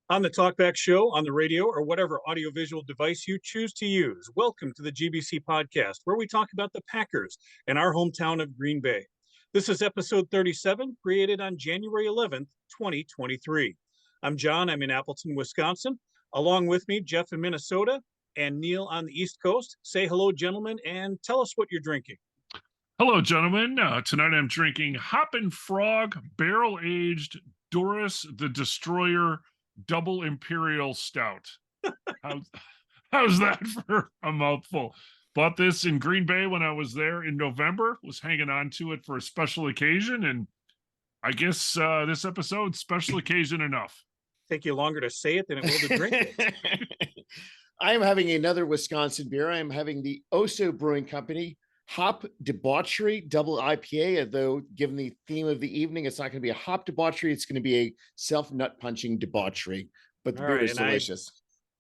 On the Talkback Show, on the radio, or whatever audiovisual device you choose to use, welcome to the GBC podcast, where we talk about the Packers and our hometown of Green Bay. This is episode 37, created on January 11th, 2023. I'm John. I'm in Appleton, Wisconsin. Along with me, Jeff in Minnesota, and Neil on the East Coast. Say hello, gentlemen, and tell us what you're drinking. Hello, gentlemen. Tonight I'm drinking Hoppin' Frog Barrel Aged Doris the Destroyer Double Imperial Stout. How's that for a mouthful? Bought this in Green Bay when I was there in November, was hanging on to it for a special occasion, and I guess this episode, special occasion enough. Take you longer to say it than it will to drink it. I am having another Wisconsin beer. I am having the Oso Brewing Company Hop Debauchery Double IPA, although given the theme of the evening, it's not going to be a hop debauchery. It's going to be a self-nut punching debauchery, but the beer is delicious.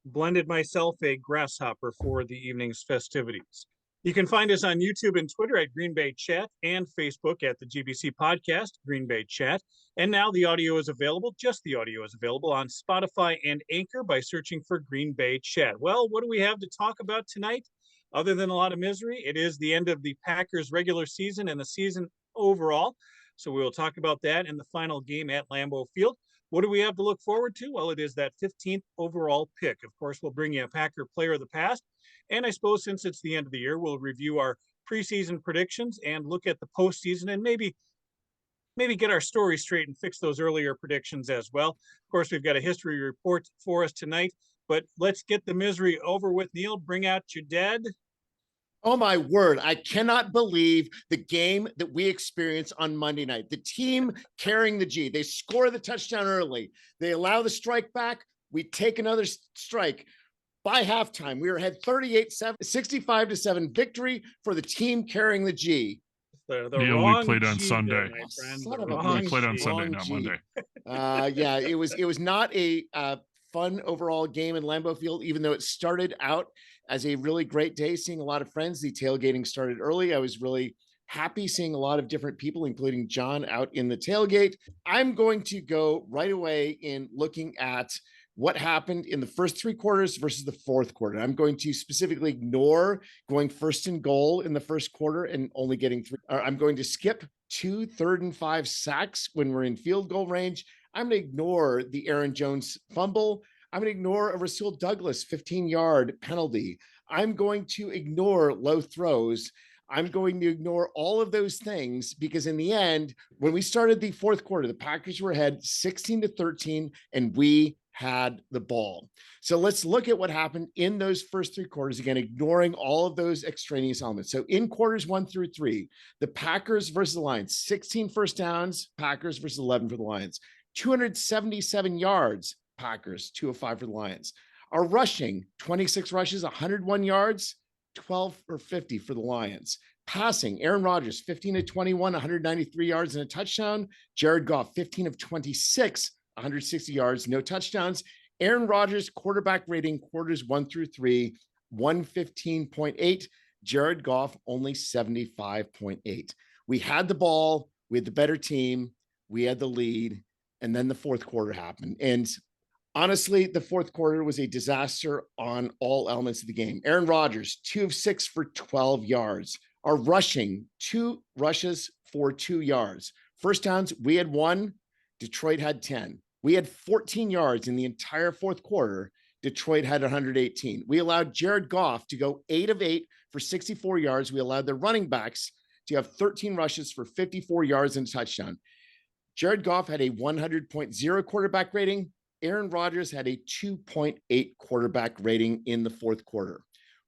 I blended myself a grasshopper for the evening's festivities. You can find us on YouTube and Twitter at Green Bay Chat and Facebook at the GBC Podcast, Green Bay Chat. And now the audio is available, just the audio is available on Spotify and Anchor by searching for Green Bay Chat. Well, what do we have to talk about tonight? Other than a lot of misery, it is the end of the Packers regular season and the season overall. So we will talk about that in the final game at Lambeau Field. What do we have to look forward to? Well, it is that 15th overall pick. Of course, we'll bring you a Packer player of the past. And I suppose since it's the end of the year, we'll review our preseason predictions and look at the postseason and maybe get our story straight and fix those earlier predictions as well. Of course, we've got a history report for us tonight. But let's get the misery over with. Neil, bring out your dad. Oh, my word. I cannot believe the game that we experienced on Monday night. The team carrying the G. They score the touchdown early. They allow the strike back. We take another strike. By halftime, we were ahead 38-7, 65-7 victory for the team carrying the G. We played on Sunday. We played on Sunday, not Monday. Yeah, it was not a fun overall game in Lambeau Field, even though it started out as a really great day, seeing a lot of friends. The tailgating started early. I was really happy seeing a lot of different people, including John, out in the tailgate. I'm going to go right away in looking at what happened in the first three quarters versus the fourth quarter. I'm going to specifically ignore going first and goal in the first quarter and only getting three. I'm going to skip 2 3rd and 5 sacks when we're in field goal range. I'm going to ignore the Aaron Jones fumble. I'm going to ignore a Rasul Douglas 15-yard penalty. I'm going to ignore low throws. I'm going to ignore all of those things because in the end, when we started the fourth quarter, the Packers were ahead 16-13, and we had the ball. So let's look at what happened in those first three quarters, again, ignoring all of those extraneous elements. So in quarters 1 through 3, the Packers versus the Lions, 16 first downs, Packers versus 11 for the Lions. 277 yards, Packers, 205 for the Lions. Our rushing, 26 rushes, 101 yards, 12 or 50 for the Lions. Passing, Aaron Rodgers, 15 of 21, 193 yards and a touchdown. Jared Goff, 15 of 26, 160 yards, no touchdowns. Aaron Rodgers, quarterback rating, quarters 1 through 3, 115.8. Jared Goff, only 75.8. We had the ball. We had the better team. We had the lead. And then the fourth quarter happened. And honestly, the fourth quarter was a disaster on all elements of the game. Aaron Rodgers, 2 of 6 for 12 yards. Our rushing, 2 rushes for 2 yards. First downs, we had 1. Detroit had 10. We had 14 yards in the entire fourth quarter. Detroit had 118. We allowed Jared Goff to go 8 of 8 for 64 yards. We allowed the running backs to have 13 rushes for 54 yards and a touchdown. Jared Goff had a 100.0 quarterback rating. Aaron Rodgers had a 2.8 quarterback rating in the fourth quarter.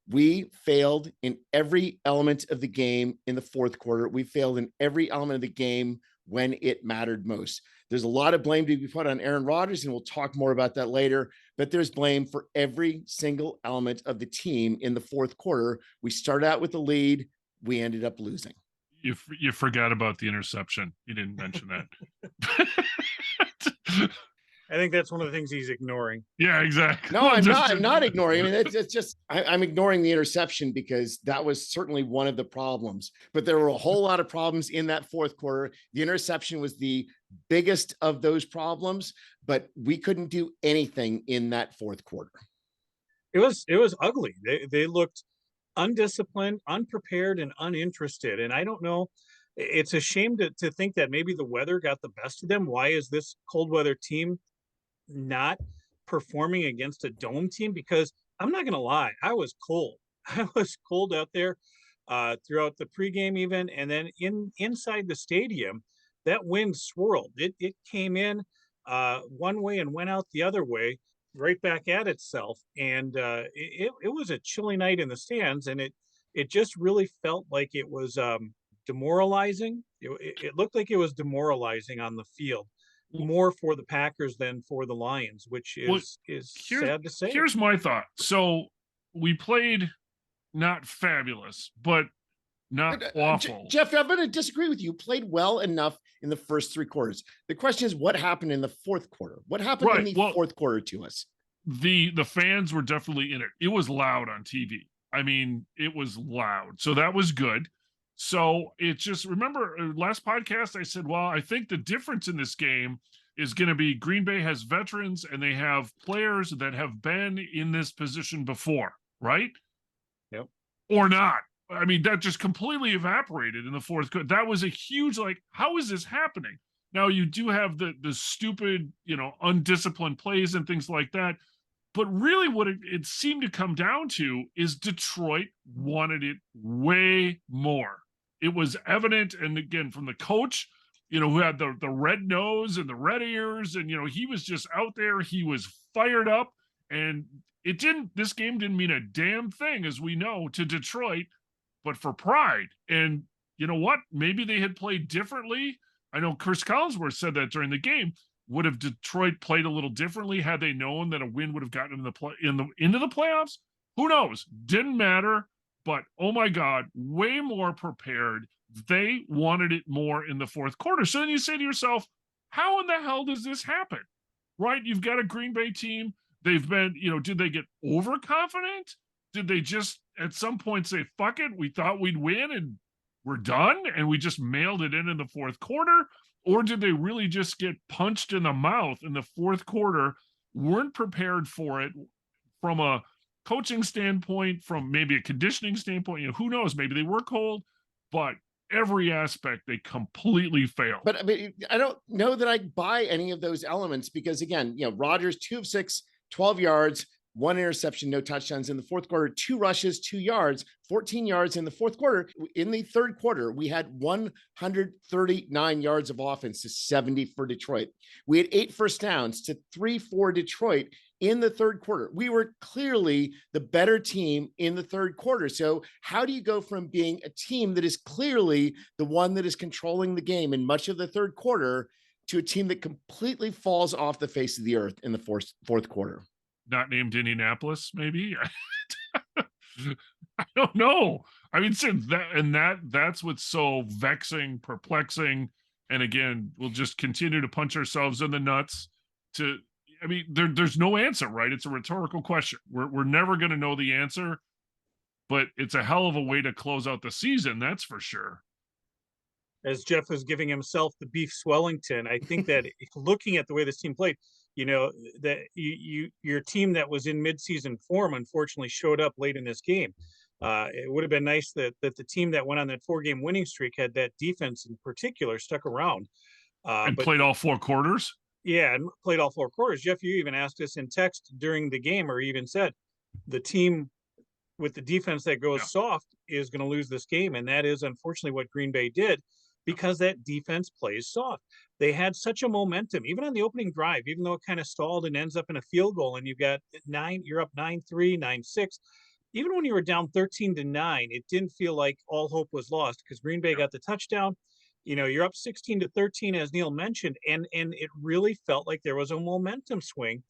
We failed in every element of the game in the fourth quarter. We failed in every element of the game when it mattered most. There's a lot of blame to be put on Aaron Rodgers, and we'll talk more about that later, but there's blame for every single element of the team in the fourth quarter. We started out with the lead. We ended up losing. You forgot about the interception. You didn't mention that. I think that's one of the things he's ignoring. Yeah, exactly. No, I'm not ignoring. I mean, it's just I'm ignoring the interception because that was certainly one of the problems. But there were a whole lot of problems in that fourth quarter. The interception was the biggest of those problems, but we couldn't do anything in that fourth quarter. It was ugly. They looked undisciplined, unprepared, and uninterested. And I don't know. It's a shame to think that maybe the weather got the best of them. Why is this cold weather team not performing against a dome team? Because I'm not gonna lie, I was cold. I was cold out there throughout the pregame even, and then inside the stadium, that wind swirled. It came in one way and went out the other way, right back at itself. And it was a chilly night in the stands, and it just really felt like it was demoralizing. It looked like it was demoralizing on the field, more for the Packers than for the Lions, which is sad to say. Here's my thought. So we played not fabulous, but not awful. Jeff, I'm going to disagree with you. Played well enough in the first three quarters. The question is, what happened in the fourth quarter? What happened in the fourth quarter to us? The fans were definitely in it. It was loud on TV. I mean, it was loud. So that was good. So it just, remember last podcast, I said, well, I think the difference in this game is going to be Green Bay has veterans and they have players that have been in this position before, right? Yep. Or not. I mean, that just completely evaporated in the fourth quarter. That was a huge, like, how is this happening? Now you do have the stupid, undisciplined plays and things like that. But really what it seemed to come down to is Detroit wanted it way more. It was evident. And again, from the coach, who had the red nose and the red ears, and, he was just out there. He was fired up, and this game didn't mean a damn thing, as we know, to Detroit, but for pride. And you know what? Maybe they had played differently. I know Chris Collinsworth said that during the game. Would have Detroit played a little differently had they known that a win would have gotten into the playoffs? Who knows? Didn't matter. But oh my God, way more prepared. They wanted it more in the fourth quarter. So then you say to yourself, how in the hell does this happen? Right? You've got a Green Bay team. They've been, did they get overconfident? Did they just at some point say, fuck it, we thought we'd win and we're done, and we just mailed it in the fourth quarter? Or did they really just get punched in the mouth in the fourth quarter, weren't prepared for it from a coaching standpoint, from maybe a conditioning standpoint? Who knows? Maybe they were cold, but every aspect they completely failed. But I mean, I don't know that I buy any of those elements because, again, Rodgers, 2 of 6, 12 yards, 1 interception, no touchdowns in the fourth quarter, 2 rushes, 2 yards, 14 yards in the fourth quarter. In the third quarter, we had 139 yards of offense to 70 for Detroit. We had 8 first downs to 3 for Detroit in the third quarter. We were clearly the better team in the third quarter. So how do you go from being a team that is clearly the one that is controlling the game in much of the third quarter to a team that completely falls off the face of the earth in the fourth quarter? Not named Indianapolis, maybe. I don't know. I mean, that's what's so vexing, perplexing, and again, we'll just continue to punch ourselves in the nuts. There's no answer, right? It's a rhetorical question. We're never going to know the answer, but it's a hell of a way to close out the season, that's for sure. As Jeff was giving himself the beef Swellington, I think that looking at the way this team played, that your team that was in midseason form unfortunately showed up late in this game. It would have been nice that the team that went on that 4-game winning streak had that defense in particular stuck around. And played all 4 quarters? Yeah, and played all 4 quarters. Jeff, you even asked us in text during the game, or even said, the team with the defense that goes soft is going to lose this game. And that is unfortunately what Green Bay did, because that defense plays soft. They had such a momentum, even on the opening drive, even though it kind of stalled and ends up in a field goal, and you're up 9-3, 9-6. Even when you were down 13-9, it didn't feel like all hope was lost because Green Bay got the touchdown. You're up 16-13, as Neil mentioned, and it really felt like there was a momentum swing.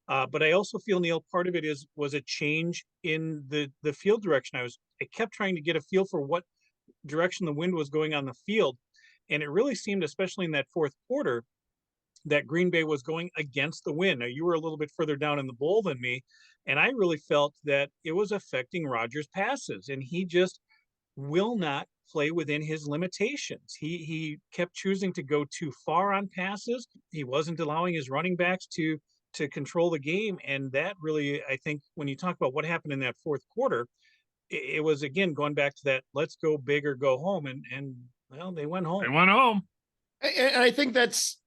But I also feel, Neil, part of it was a change in the field direction. I kept trying to get a feel for what direction the wind was going on the field. And it really seemed, especially in that fourth quarter, that Green Bay was going against the wind. Now, you were a little bit further down in the bowl than me, and I really felt that it was affecting Rodgers' passes, and he just will not play within his limitations. He kept choosing to go too far on passes. He wasn't allowing his running backs to control the game, and that really, I think, when you talk about what happened in that fourth quarter, it was again going back to that let's go big or go home, and well, they went home. They went home. And I think that's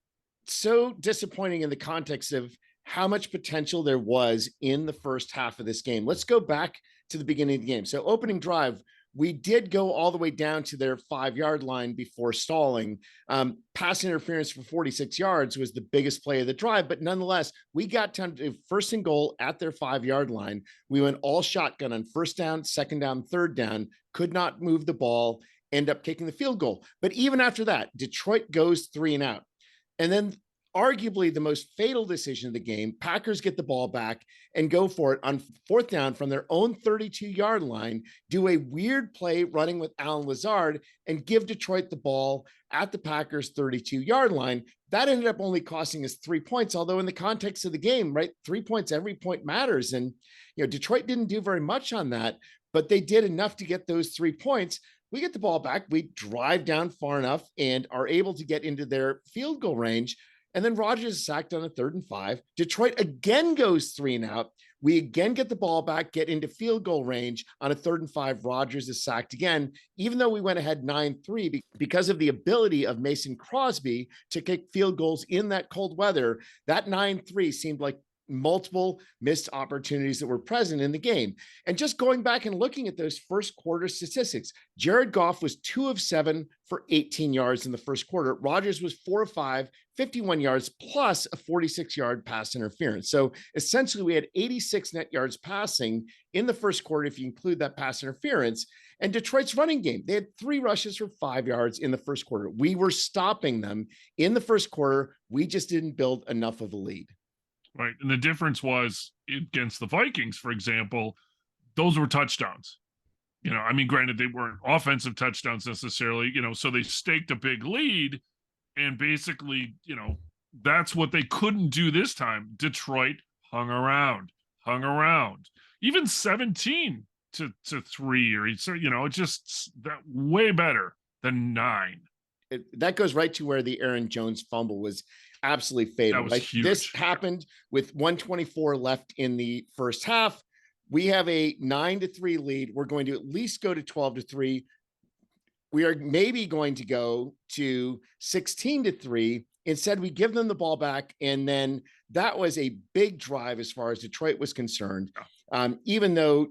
so disappointing in the context of how much potential there was in the first half of this game. Let's go back to the beginning of the game. So opening drive, we did go all the way down to their 5-yard line before stalling. Pass interference for 46 yards was the biggest play of the drive, but nonetheless, we got to first and goal at their 5-yard line. We went all shotgun on first down, second down, third down, could not move the ball, end up kicking the field goal. But even after that, Detroit goes 3 and out. And then arguably the most fatal decision of the game, Packers get the ball back and go for it on fourth down from their own 32-yard line, do a weird play running with Alan Lazard and give Detroit the ball at the Packers 32-yard line. That ended up only costing us 3 points, although in the context of the game, right, 3 points, every point matters. And, Detroit didn't do very much on that, but they did enough to get those 3 points. We get the ball back, we drive down far enough and are able to get into their field goal range. And then Rodgers is sacked on a 3rd and 5. Detroit again goes 3 and out. We again get the ball back, get into field goal range on a 3rd and 5. Rodgers is sacked again, even though we went ahead 9-3 because of the ability of Mason Crosby to kick field goals in that cold weather. That 9-3 seemed like multiple missed opportunities that were present in the game. And just going back and looking at those first quarter statistics, Jared Goff was 2 of 7 for 18 yards in the first quarter. Rodgers was 4 of 5, 51 yards plus a 46-yard pass interference. So essentially we had 86 net yards passing in the first quarter, if you include that pass interference. And Detroit's running game, they had 3 rushes for 5 yards in the first quarter. We were stopping them in the first quarter. We just didn't build enough of a lead. Right. And the difference was against the Vikings, for example, those were touchdowns. Granted, they weren't offensive touchdowns necessarily, so they staked a big lead. And basically, that's what they couldn't do this time. Detroit hung around. Even 17-3, or so, it's just that way better than 9. That goes right to where the Aaron Jones fumble was absolutely fatal. That was huge. This happened with 1:24 left in the first half. We have a 9-3 lead. We're going to at least go to 12-3. We are maybe going to go to 16-3. Instead, we give them the ball back. And then that was a big drive as far as Detroit was concerned. Even though,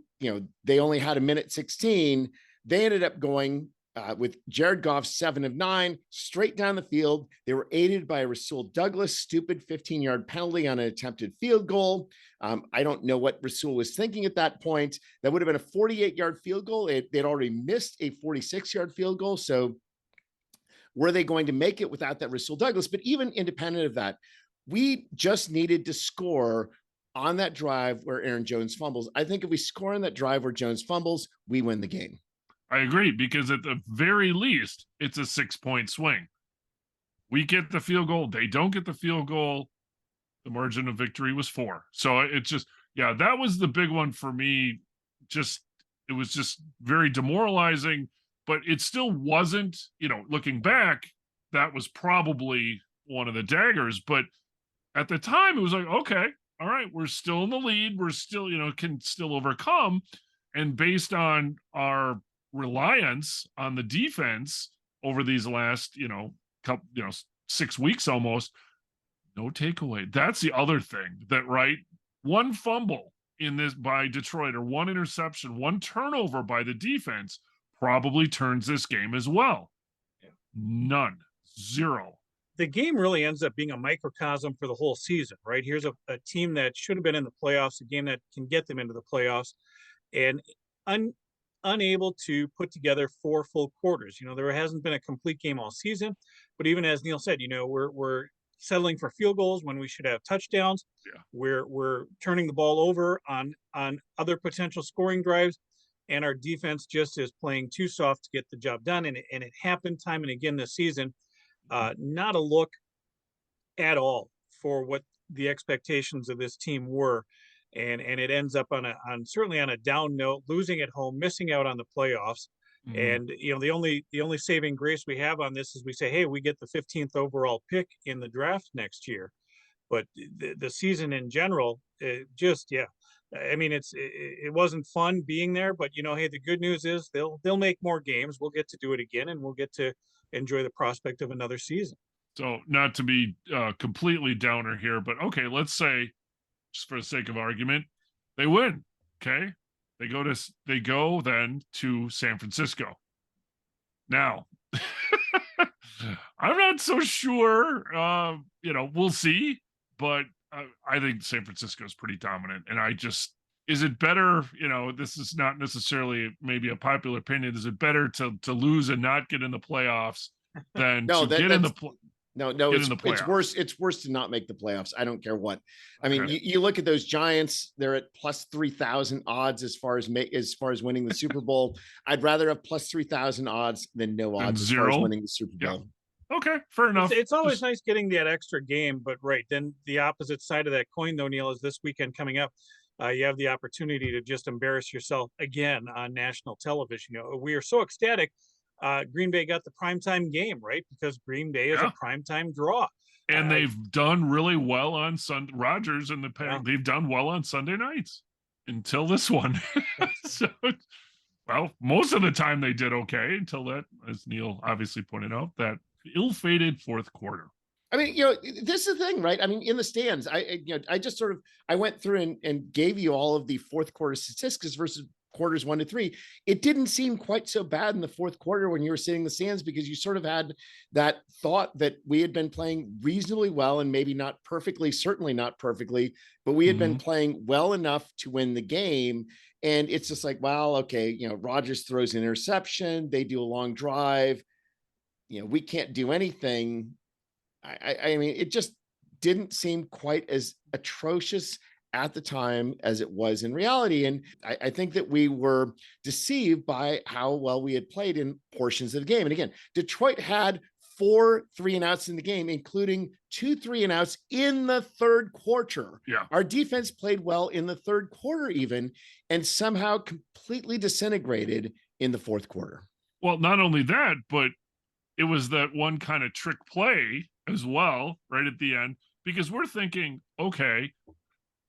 they only had a minute 16, they ended up going with Jared Goff 7 of 9 straight down the field. They were aided by a Rasul Douglas stupid 15-yard penalty on an attempted field goal. I don't know what Rasul was thinking at that point. That would have been a 48-yard field goal. They'd already missed a 46-yard field goal. So were they going to make it without that Rasul Douglas? But even independent of that, we just needed to score on that drive where Aaron Jones fumbles. I think if we score on that drive where Jones fumbles, we win the game. I agree, because at the very least, it's a 6-point swing. We get the field goal. They don't get the field goal. The margin of victory was 4. So it's just, that was the big one for me. It was just very demoralizing, but it still wasn't, looking back, that was probably one of the daggers. But at the time, it was like, okay, all right, we're still in the lead. We're still, can still overcome. And based on our reliance on the defense over these last, couple, 6 weeks almost, no takeaway. That's the other thing that, right? One fumble in this by Detroit, or one interception, one turnover by the defense probably turns this game as well. None. 0. The game really ends up being a microcosm for the whole season, right? Here's a team that should have been in the playoffs, a game that can get them into the playoffs, and unable to put together 4 full quarters. There hasn't been a complete game all season, but even as Neil said, we're settling for field goals when we should have touchdowns. Yeah. We're turning the ball over on other potential scoring drives, and our defense just is playing too soft to get the job done. And it happened time and again this season. Not a look at all for what the expectations of this team were. And it ends up on certainly on a down note, losing at home, missing out on the playoffs. Mhm. And the only saving grace we have on this is we say, hey, we get the 15th overall pick in the draft next year. But the season in general, just yeah. I mean, it wasn't fun being there, but hey, the good news is they'll make more games. We'll get to do it again, and we'll get to enjoy the prospect of another season. So, not to be completely downer here, but okay, let's say, just for the sake of argument, they win. Okay, they go then to San Francisco. Now, I'm not so sure. We'll see, but I think San Francisco is pretty dominant. And is it better? This is not necessarily maybe a popular opinion. Is it better to lose and not get in the playoffs than No, to get in the no, get in the it's playoffs? worse. It's worse to not make the playoffs. I don't care what. I mean, Okay. you look at those Giants; they're at plus 3,000 odds as far as winning the Super Bowl. I'd rather have plus 3,000 odds than no And odds as far as zero. winning the Super Yeah. Bowl. Okay, fair It's, enough. it's always nice getting that extra game, but right then the opposite side of that coin, though, Neil, is this weekend coming up. You have the opportunity to just embarrass yourself again on national television. We are so ecstatic. Green Bay got the primetime game, right? Because Green Bay is a Yeah. primetime draw. And they've done really well on Sunday. Rodgers and Yeah. they've done well on Sunday nights until this one. So, well, most of the time they did okay until that, as Neil obviously pointed out, that ill-fated fourth quarter. I mean, this is the thing, right? I mean, in the stands, I just sort of, I went through and gave you all of the fourth quarter statistics versus quarters 1 to 3. It didn't seem quite so bad in the fourth quarter when you were sitting in the stands, because you sort of had that thought that we had been playing reasonably well, and maybe not perfectly, certainly not perfectly, but we had been playing well enough to win the game. And it's just like, well, okay, Rodgers throws an interception, they do a long drive, we can't do anything. I mean, it just didn't seem quite as atrocious at the time as it was in reality. And I think that we were deceived by how well we had played in portions of the game. And again, Detroit had 4 3-and-outs in the game, including 2 3-and-outs in the third quarter. Yeah. Our defense played well in the third quarter even, and somehow completely disintegrated in the fourth quarter. Well, not only that, but it was that one kind of trick play as well, right at the end, because we're thinking, okay,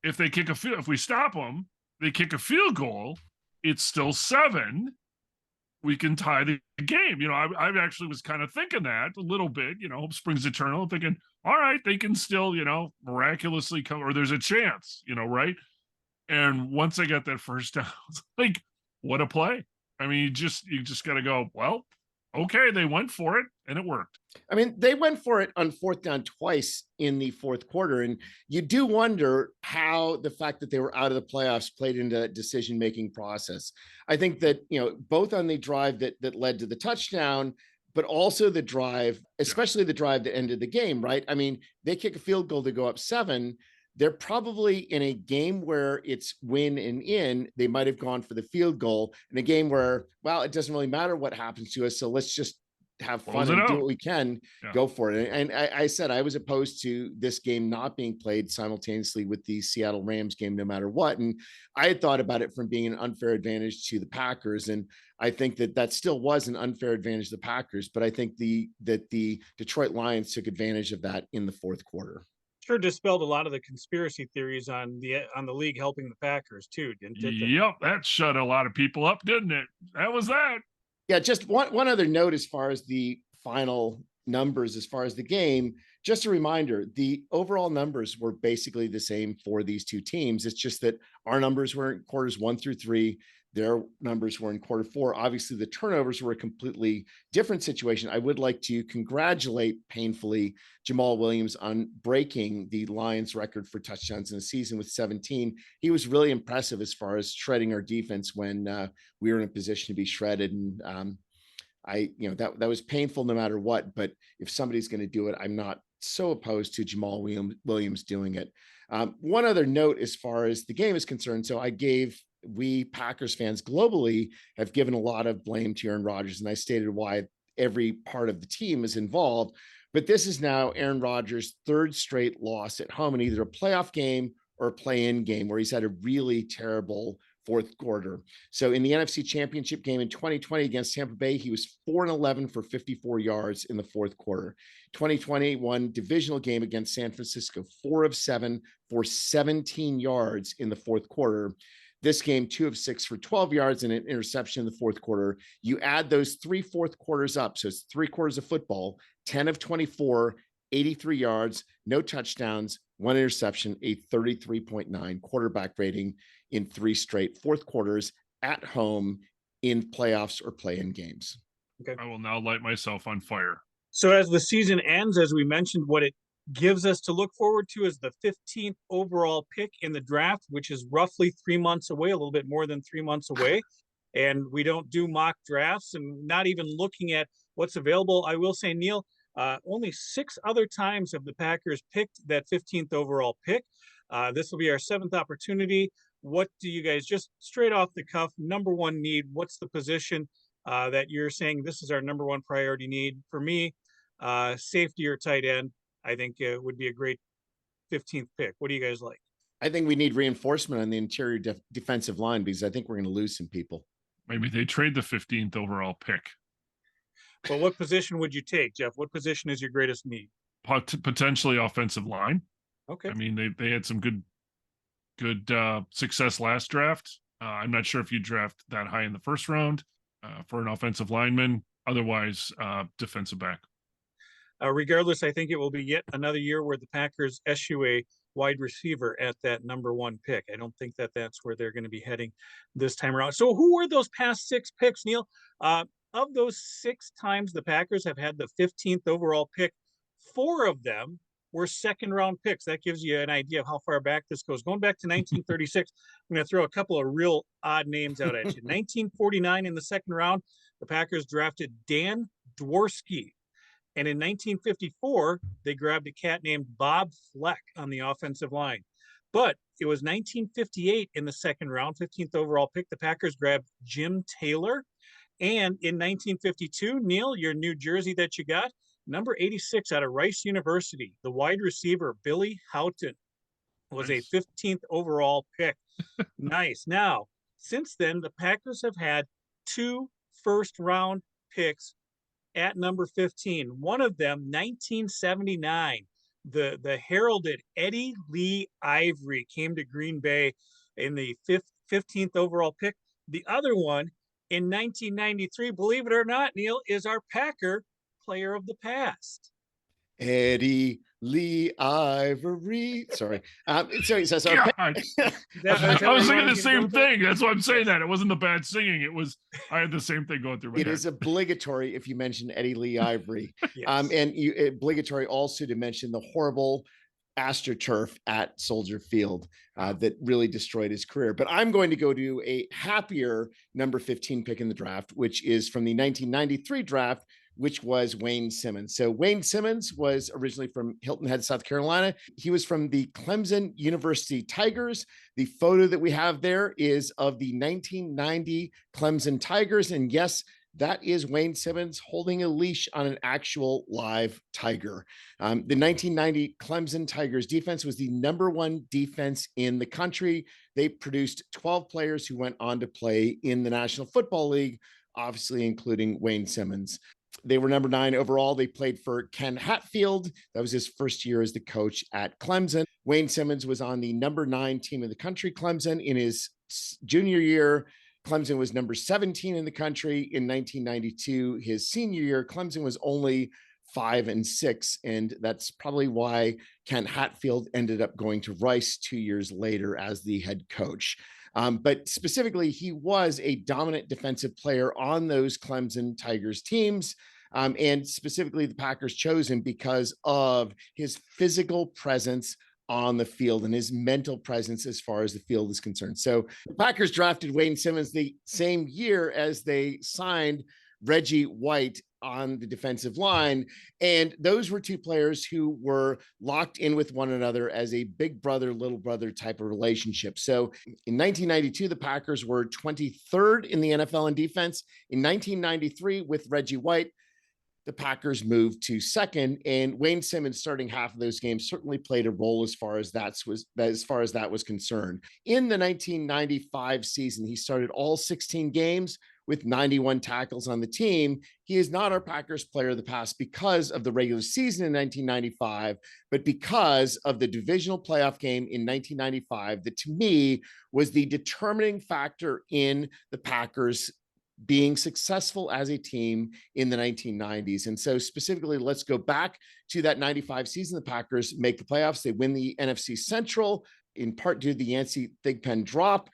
if we stop them, they kick a field goal, it's still 7. We can tie the game. I actually was kind of thinking that a little bit, hope springs eternal, thinking, all right, they can still, miraculously come, or there's a chance, right? And once I got that first down, it's like, what a play. I mean, you just got to go, well, okay, they went for it and it worked. I mean, they went for it on fourth down twice in the fourth quarter. And you do wonder how the fact that they were out of the playoffs played into that decision-making process. I think that, both on the drive that led to the touchdown, but also the drive, especially the drive that ended the game, right? I mean, they kick a field goal to go up 7. They're probably in a game where it's win and in, they might have gone for the field goal. In a game where, well, it doesn't really matter what happens to us, so let's just have fun and do what we can, go for it. And I said I was opposed to this game not being played simultaneously with the Seattle Rams game, no matter what. And I had thought about it from being an unfair advantage to the Packers. And I think that still was an unfair advantage to the Packers. But I think that the Detroit Lions took advantage of that in the fourth quarter. Sure dispelled a lot of the conspiracy theories on the league helping the Packers too, didn't it? Yep, that shut a lot of people up, didn't it? That was that. Yeah, just one other note as far as the final numbers, as far as the game, just a reminder, the overall numbers were basically the same for these two teams. It's just that our numbers were in quarters 1 through 3. Their numbers were in quarter 4. Obviously, the turnovers were a completely different situation. I would like to congratulate painfully Jamal Williams on breaking the Lions record for touchdowns in a season with 17. He was really impressive as far as shredding our defense when we were in a position to be shredded. And that was painful no matter what. But if somebody's going to do it, I'm not so opposed to Jamal Williams doing it. One other note as far as the game is concerned. So we Packers fans globally have given a lot of blame to Aaron Rodgers, and I stated why every part of the team is involved. But this is now Aaron Rodgers' 3rd straight loss at home in either a playoff game or a play-in game, where he's had a really terrible fourth quarter. So in the NFC Championship game in 2020 against Tampa Bay, he was 4-11 for 54 yards in the fourth quarter. 2021 divisional game against San Francisco, 4 of 7 for 17 yards in the fourth quarter. This game, 2 of 6 for 12 yards and an interception in the fourth quarter. You add those 3 fourth quarters up, so it's 3 quarters of football, 10 of 24, 83 yards, no touchdowns, 1 interception, a 33.9 quarterback rating in 3 straight fourth quarters at home in playoffs or play-in games. Okay. I will now light myself on fire. So as the season ends, as we mentioned, what it gives us to look forward to is the 15th overall pick in the draft, which is roughly 3 months away, a little bit more than 3 months away. And we don't do mock drafts and not even looking at what's available. I will say, Neil, only 6 other times have the Packers picked that 15th overall pick. This will be our 7th opportunity. What do you guys, just straight off the cuff, number one need? What's the position that you're saying this is our number one priority need? For me, safety or tight end, I think it would be a great 15th pick. What do you guys like? I think we need reinforcement on the interior defensive line because I think we're going to lose some people. Maybe they trade the 15th overall pick. Well, what position would you take, Jeff? What position is your greatest need? Potentially offensive line. Okay. I mean, they had some good success last draft. I'm not sure if you draft that high in the first round for an offensive lineman. Otherwise, defensive back. Regardless, I think it will be yet another year where the Packers issue a wide receiver at that number one pick. I don't think that that's where they're going to be heading this time around. So who were those past 6 picks, Neil? Of those 6 times the Packers have had the 15th overall pick, 4 of them were second round picks. That gives you an idea of how far back this goes. Going back to 1936, I'm going to throw a couple of real odd names out at you. 1949 in the second round, the Packers drafted Dan Dworsky. And in 1954, they grabbed a cat named Bob Fleck on the offensive line. But it was 1958 in the second round, 15th overall pick. The Packers grabbed Jim Taylor. And in 1952, Neil, your new jersey that you got, number 86 out of Rice University, the wide receiver, Billy Houghton, was a 15th overall pick. Nice. Now, since then, the Packers have had 2 first-round picks at number 15. One of them, 1979, the heralded Eddie Lee Ivory came to Green Bay in the 15th overall pick. The other one in 1993, believe it or not, Neil, is our Packer player of the past. Eddie Lee Ivory. Sorry. I was thinking the same thing. That's why I'm saying that. It wasn't the bad singing. I had the same thing going through my head. It is obligatory if you mention Eddie Lee Ivory. Yes. And obligatory also to mention the horrible AstroTurf at Soldier Field that really destroyed his career. But I'm going to go to a happier number 15 pick in the draft, which is from the 1993 draft, which was Wayne Simmons. So Wayne Simmons was originally from Hilton Head, South Carolina. He was from the Clemson University Tigers. The photo that we have there is of the 1990 Clemson Tigers. And yes, that is Wayne Simmons holding a leash on an actual live tiger. The 1990 Clemson Tigers defense was the number 1 defense in the country. They produced 12 players who went on to play in the National Football League, obviously including Wayne Simmons. They were number 9 overall. They played for Ken Hatfield. That was his first year as the coach at Clemson. Wayne Simmons was on the number 9 team in the country, Clemson. In his junior year, Clemson was number 17 in the country. In 1992, his senior year, Clemson was only 5-6. And that's probably why Ken Hatfield ended up going to Rice 2 years later as the head coach. But specifically, he was a dominant defensive player on those Clemson Tigers teams. And specifically, the Packers chose him because of his physical presence on the field and his mental presence as far as the field is concerned. So the Packers drafted Wayne Simmons the same year as they signed Reggie White on the defensive line. And those were 2 players who were locked in with one another as a big brother, little brother type of relationship. So in 1992, the Packers were 23rd in the NFL in defense. In 1993, with Reggie White, the Packers moved to second, and Wayne Simmons starting half of those games certainly played a role as far as that was concerned. In the 1995 season, he started all 16 games with 91 tackles on the team. He is not our Packers player of the past because of the regular season in 1995, but because of the divisional playoff game in 1995 that to me was the determining factor in the Packers being successful as a team in the 1990s. And so specifically, let's go back to that 95 season. The Packers make the playoffs. They win the NFC Central, in part due to the Yancey Thigpen drop.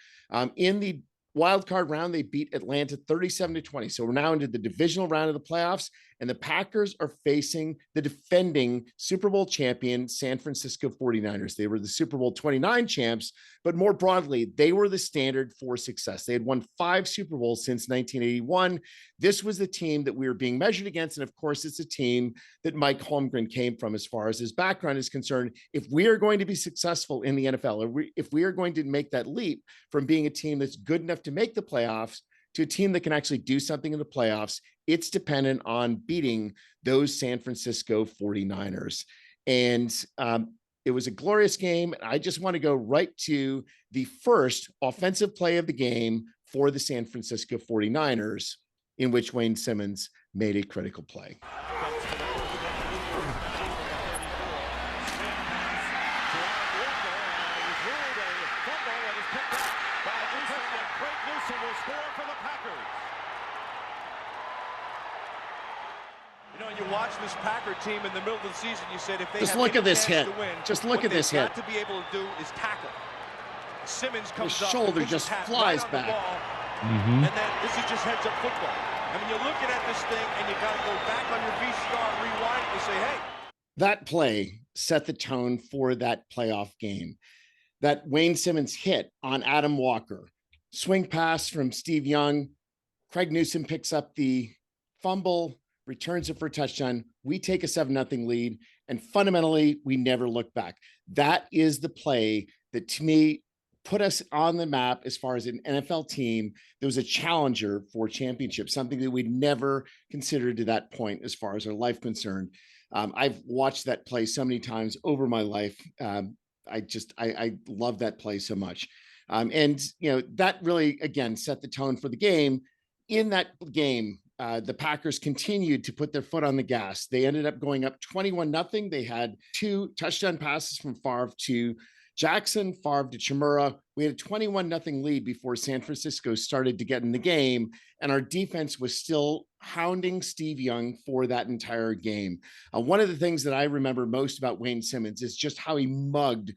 In the wild card round, they beat Atlanta 37-20. So we're now into the divisional round of the playoffs, and the Packers are facing the defending Super Bowl champion San Francisco 49ers. They were the Super Bowl 29 champs, but more broadly, they were the standard for success. They had won 5 Super Bowls since 1981. This was the team that we were being measured against. And of course, it's a team that Mike Holmgren came from as far as his background is concerned. If we are going to be successful in the NFL, or if we are going to make that leap from being a team that's good enough to make the playoffs to a team that can actually do something in the playoffs, it's dependent on beating those San Francisco 49ers. And it was a glorious game. I just want to go right to the first offensive play of the game for the San Francisco 49ers, in which Wayne Simmons made a critical play. You watch this Packer team in the middle of the season, you said if they just have look any at this chance hit. to win, Just look at this hit. What they've got to be able to do is tackle. Simmons comes His up, shoulder just flies right back. And then this is just heads up football. I mean, you're looking at this thing and you got to go back on your VCR, rewind, and say, hey. That play set the tone for that playoff game. That Wayne Simmons hit on Adam Walker, swing pass from Steve Young. Craig Newsom picks up the fumble, returns it for a touchdown. We take a 7-0 lead, and fundamentally, we never look back. That is the play that, to me, put us on the map as far as an NFL team that was a challenger for championship, something that we'd never considered to that point as far as our life concerned. I've watched that play so many times over my life. I love that play so much. And, that really, again, set the tone for the game. In that game, the Packers continued to put their foot on the gas. They ended up going up 21-0. They had 2 touchdown passes from Favre to Jackson, Favre to Chimura. We had a 21-0 lead before San Francisco started to get in the game, and our defense was still hounding Steve Young for that entire game. One of the things that I remember most about Wayne Simmons is just how he mugged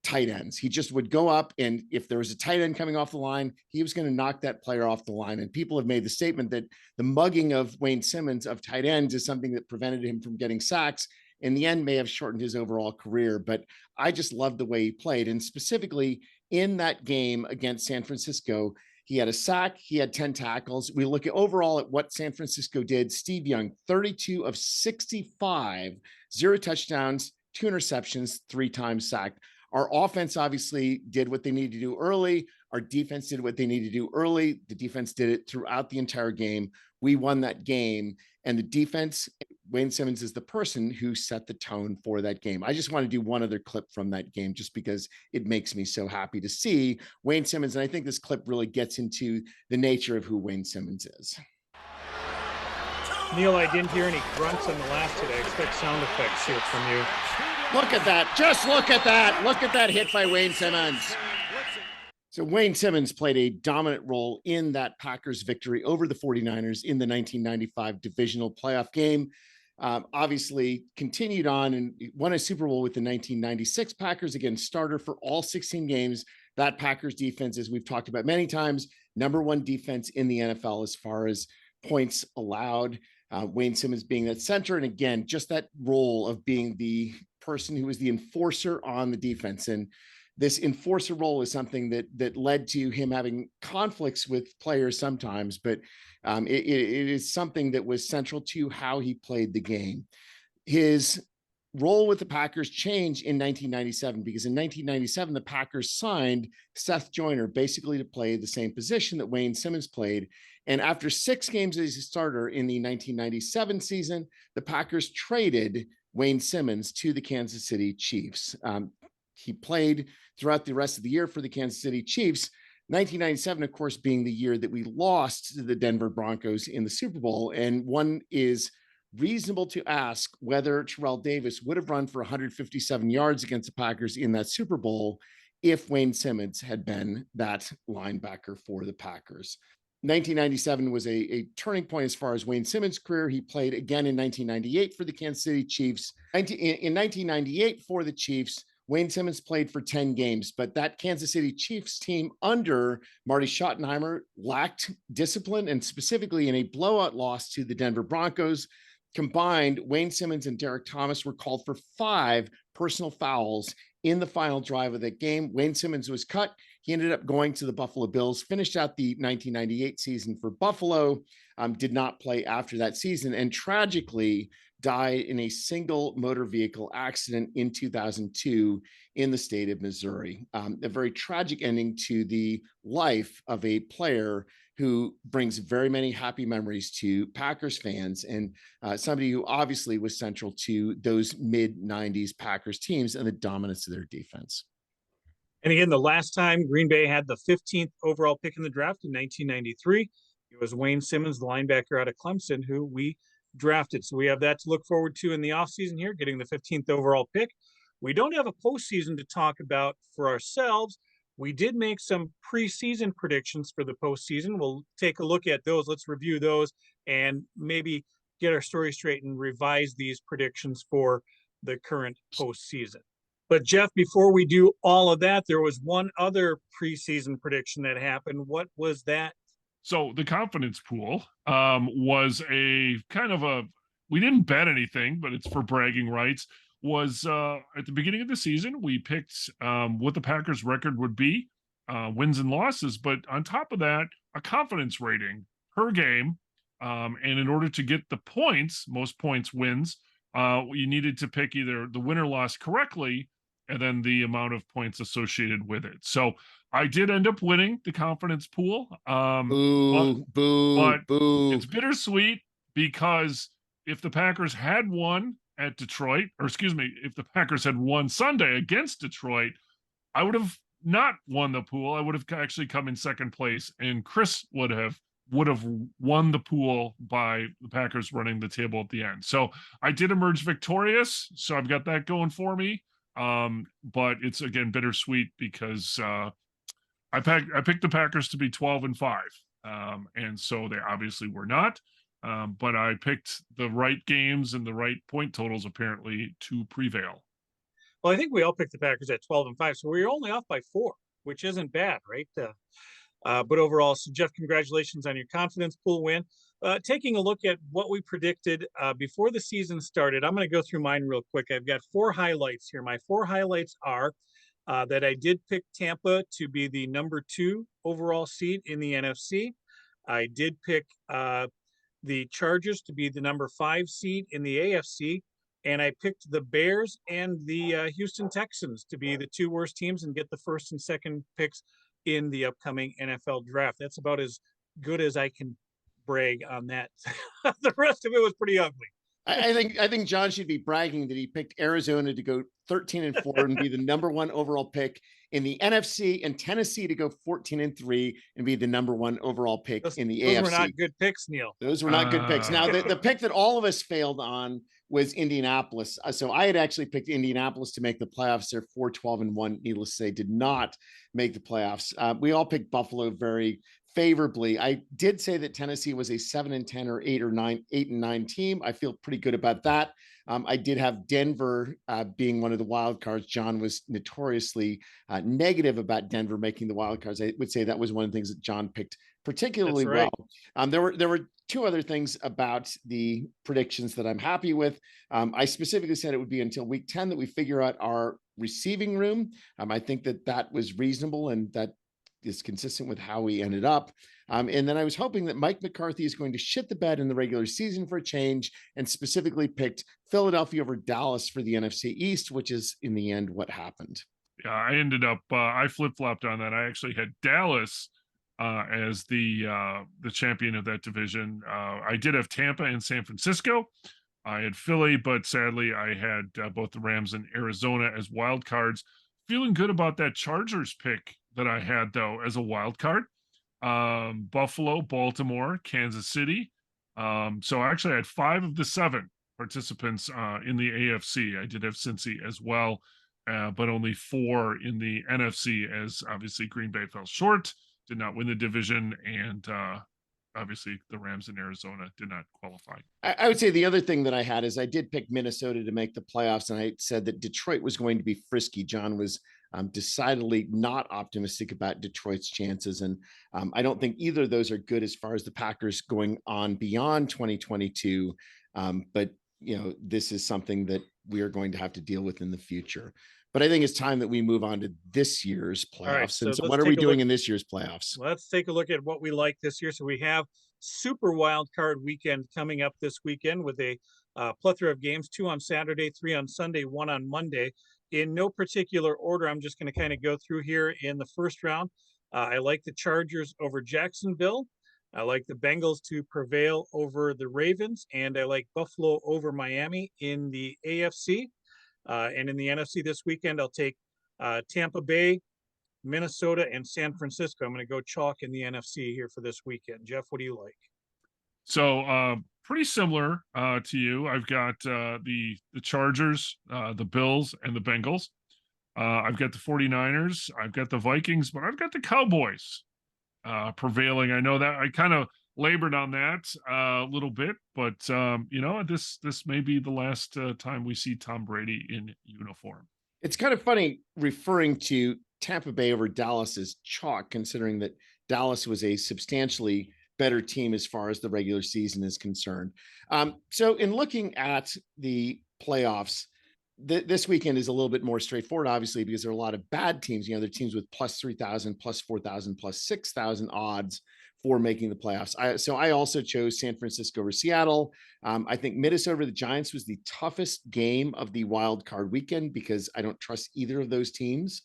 tight ends. He just would go up, and if there was a tight end coming off the line, he was going to knock that player off the line. And people have made the statement that the mugging of Wayne Simmons of tight ends is something that prevented him from getting sacks. In the end, may have shortened his overall career, but I just loved the way he played. And specifically in that game against San Francisco, he had a sack, he had 10 tackles. We look at overall at what San Francisco did. Steve Young, 32 of 65, 0 touchdowns, 2 interceptions, 3 times sacked. Our offense obviously did what they needed to do early. Our defense did what they needed to do early. The defense did it throughout the entire game. We won that game. And the defense, Wayne Simmons is the person who set the tone for that game. I just want to do one other clip from that game just because it makes me so happy to see Wayne Simmons. And I think this clip really gets into the nature of who Wayne Simmons is. Neil, I didn't hear any grunts on the last hit. I expect sound effects here from you. Look at that. Just look at that. Look at that hit by Wayne Simmons. So Wayne Simmons played a dominant role in that Packers victory over the 49ers in the 1995 divisional playoff game. Obviously continued on and won a Super Bowl with the 1996 Packers, again, starter for all 16 games. That Packers defense, as we've talked about many times, #1 defense in the NFL as far as points allowed. Wayne Simmons being that center. And again, just that role of being the person who was the enforcer on the defense. And this enforcer role is something that led to him having conflicts with players sometimes, but it is something that was central to how he played the game. His role with the Packers changed in 1997, because in 1997, the Packers signed Seth Joyner basically to play the same position that Wayne Simmons played. And after 6 games as a starter in the 1997 season, the Packers traded Wayne Simmons to the Kansas City Chiefs. He played throughout the rest of the year for the Kansas City Chiefs. 1997, of course, being the year that we lost to the Denver Broncos in the Super Bowl. And one is reasonable to ask whether Terrell Davis would have run for 157 yards against the Packers in that Super Bowl if Wayne Simmons had been that linebacker for the Packers. 1997 was a turning point as far as Wayne Simmons' career. He played again in 1998 for the Kansas City Chiefs. In 1998 for the Chiefs, Wayne Simmons played for 10 games, but that Kansas City Chiefs team under Marty Schottenheimer lacked discipline, and specifically in a blowout loss to the Denver Broncos. Combined, Wayne Simmons and Derek Thomas were called for 5 personal fouls in the final drive of that game. Wayne Simmons was cut. He ended up going to the Buffalo Bills, finished out the 1998 season for Buffalo, did not play after that season, and tragically died in a single motor vehicle accident in 2002 in the state of Missouri. A very tragic ending to the life of a player who brings very many happy memories to Packers fans, and somebody who obviously was central to those mid-90s Packers teams and the dominance of their defense. And again, the last time Green Bay had the 15th overall pick in the draft in 1993, it was Wayne Simmons, the linebacker out of Clemson, who we drafted. So we have that to look forward to in the offseason here, getting the 15th overall pick. We don't have a postseason to talk about for ourselves. We did make some preseason predictions for the postseason. We'll take a look at those. Let's review those and maybe get our story straight and revise these predictions for the current postseason. But Jeff, before we do all of that, there was one other preseason prediction that happened. What was that? So the confidence pool was a kind of a, we didn't bet anything, but it's for bragging rights, was at the beginning of the season, we picked what the Packers record would be, wins and losses. But on top of that, a confidence rating per game. And in order to get the points, most points wins, you needed to pick either the win or loss correctly, and then the amount of points associated with it. So I did end up winning the confidence pool. Boo. It's bittersweet, because if the Packers had won at Detroit, or excuse me, if the Packers had won Sunday against Detroit, I would have not won the pool. I would have actually come in second place, and Chris would have won the pool by the Packers running the table at the end. So I did emerge victorious. So I've got that going for me. But it's again bittersweet, because I picked the Packers to be 12-5. And so they obviously were not. But I picked the right games and the right point totals apparently to prevail. Well, I think we all picked the Packers at 12-5, so we were only off by 4, which isn't bad, right? But overall, so Jeff, congratulations on your confidence pool win. Taking a look at what we predicted before the season started, I'm going to go through mine real quick. I've got 4 highlights here. My 4 highlights are that I did pick Tampa to be the number 2 overall seed in the NFC. I did pick the Chargers to be the number 5 seed in the AFC. And I picked the Bears and the Houston Texans to be the 2 worst teams and get the first and second picks in the upcoming NFL draft. That's about as good as I can brag on that. The rest of it was pretty ugly. I think John should be bragging that he picked Arizona to go 13-4 and be the number 1 overall pick in the NFC, and Tennessee to go 14-3 and be the number 1 overall pick in the AFC. Those were not good picks, Neil. Those were not good picks. Now, the pick that all of us failed on was Indianapolis. So I had actually picked Indianapolis to make the playoffs. They're 4-12-1. Needless to say, did not make the playoffs. We all picked Buffalo very favorably. I did say that Tennessee was a 7-10 or 8-9 team. I feel pretty good about that. I did have Denver being one of the wild cards. John was notoriously negative about Denver making the wild cards. I would say that was one of the things that John picked particularly well. There were 2 other things about the predictions that I'm happy with. I specifically said it would be until week 10 that we figure out our receiving room. I think that was reasonable, and that is consistent with how we ended up. And then I was hoping that Mike McCarthy is going to shit the bed in the regular season for a change, and specifically picked Philadelphia over Dallas for the NFC East, which is in the end what happened. Yeah, I ended up I flip-flopped on that. I actually had Dallas as the champion of that division. I did have Tampa and San Francisco. I had Philly, but sadly I had both the Rams and Arizona as wild cards. Feeling good about that Chargers pick that I had, though, as a wild card. Buffalo, Baltimore, Kansas City. So actually I had 5 of the 7 participants in the AFC. I did have Cincy as well, but only 4 in the NFC, as obviously Green Bay fell short, did not win the division, and obviously the Rams in Arizona did not qualify. I would say the other thing that I had is I did pick Minnesota to make the playoffs, and I said that Detroit was going to be frisky. John was decidedly not optimistic about Detroit's chances, and I don't think either of those are good as far as the Packers going on beyond 2022. But this is something that we are going to have to deal with in the future. But I think it's time that we move on to this year's playoffs. Right, so and so what are we doing in this year's playoffs? Let's take a look at what we like this year. So we have Super Wild Card Weekend coming up this weekend with a plethora of games, 2 on Saturday, 3 on Sunday, 1 on Monday. In no particular order, I'm just going to kind of go through here in the first round. I like the Chargers over Jacksonville. I like the Bengals to prevail over the Ravens, and I like Buffalo over Miami in the AFC. And in the NFC this weekend, I'll take Tampa Bay, Minnesota, and San Francisco. I'm going to go chalk in the NFC here for this weekend. Jeff, what do you like? So pretty similar to you. I've got the Chargers, the Bills, and the Bengals. I've got the 49ers. I've got the Vikings, but I've got the Cowboys prevailing. I know that I kind of labored on that a little bit, but this may be the last time we see Tom Brady in uniform. It's kind of funny referring to Tampa Bay over Dallas as chalk, considering that Dallas was a substantially better team as far as the regular season is concerned. So in looking at the playoffs, this weekend is a little bit more straightforward, obviously, because there are a lot of bad teams. There are teams with plus 3,000, plus 4,000, plus 6,000 odds for making the playoffs. So I also chose San Francisco over Seattle. I think Minnesota over the Giants was the toughest game of the wild card weekend because I don't trust either of those teams.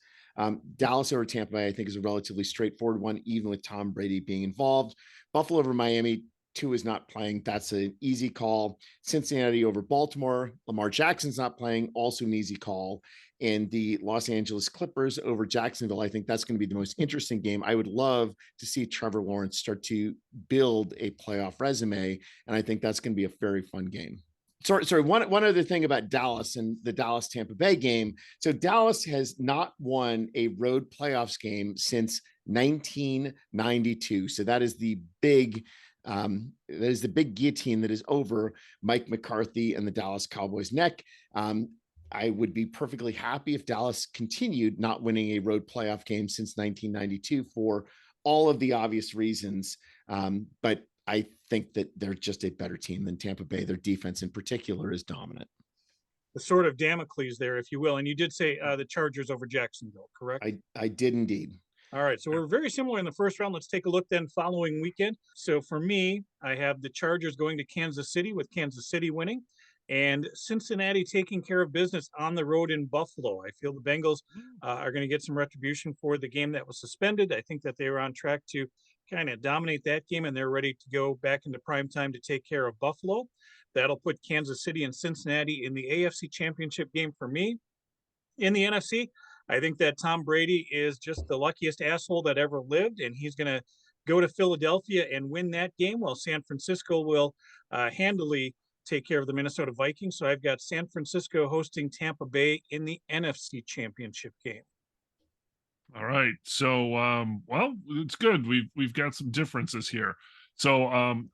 Dallas over Tampa Bay, I think, is a relatively straightforward one, even with Tom Brady being involved. Buffalo over Miami, Tua is not playing. That's an easy call. Cincinnati over Baltimore. Lamar Jackson's not playing. Also an easy call. And the Los Angeles Clippers over Jacksonville. I think that's going to be the most interesting game. I would love to see Trevor Lawrence start to build a playoff resume. And I think that's going to be a very fun game. Sorry. One other thing about Dallas and the Dallas Tampa Bay game. So Dallas has not won a road playoffs game since 1992. So that is the big guillotine that is over Mike McCarthy and the Dallas Cowboys' neck. I would be perfectly happy if Dallas continued not winning a road playoff game since 1992 for all of the obvious reasons. But I think that they're just a better team than Tampa Bay. Their defense in particular is dominant. The sort of Damocles there, if you will. And you did say the Chargers over Jacksonville, correct? I did indeed. All right, so we're very similar in the first round. Let's take a look then following weekend. So for me, I have the Chargers going to Kansas City with Kansas City winning, and Cincinnati taking care of business on the road in Buffalo. I feel the Bengals are going to get some retribution for the game that was suspended. I think that they were on track to kind of dominate that game, and they're ready to go back into prime time to take care of Buffalo. That'll put Kansas City and Cincinnati in the AFC Championship game for me. In the NFC, I think that Tom Brady is just the luckiest asshole that ever lived, and he's going to go to Philadelphia and win that game, while San Francisco will handily take care of the Minnesota Vikings. So I've got San Francisco hosting Tampa Bay in the NFC Championship game. All right. So, well, it's good. We've got some differences here. So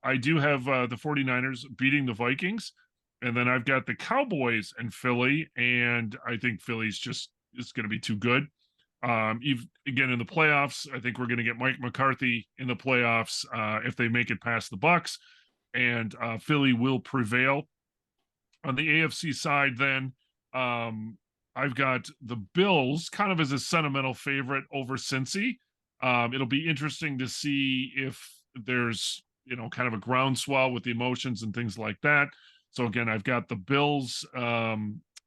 I do have the 49ers beating the Vikings, and then I've got the Cowboys and Philly, and I think Philly's just is going to be too good. Again, in the playoffs, I think we're going to get Mike McCarthy in the playoffs if they make it past the Bucs, and Philly will prevail. On the AFC side, then I've got the Bills kind of as a sentimental favorite over Cincy. It'll be interesting to see if there's, kind of a groundswell with the emotions and things like that. So again, I've got the Bills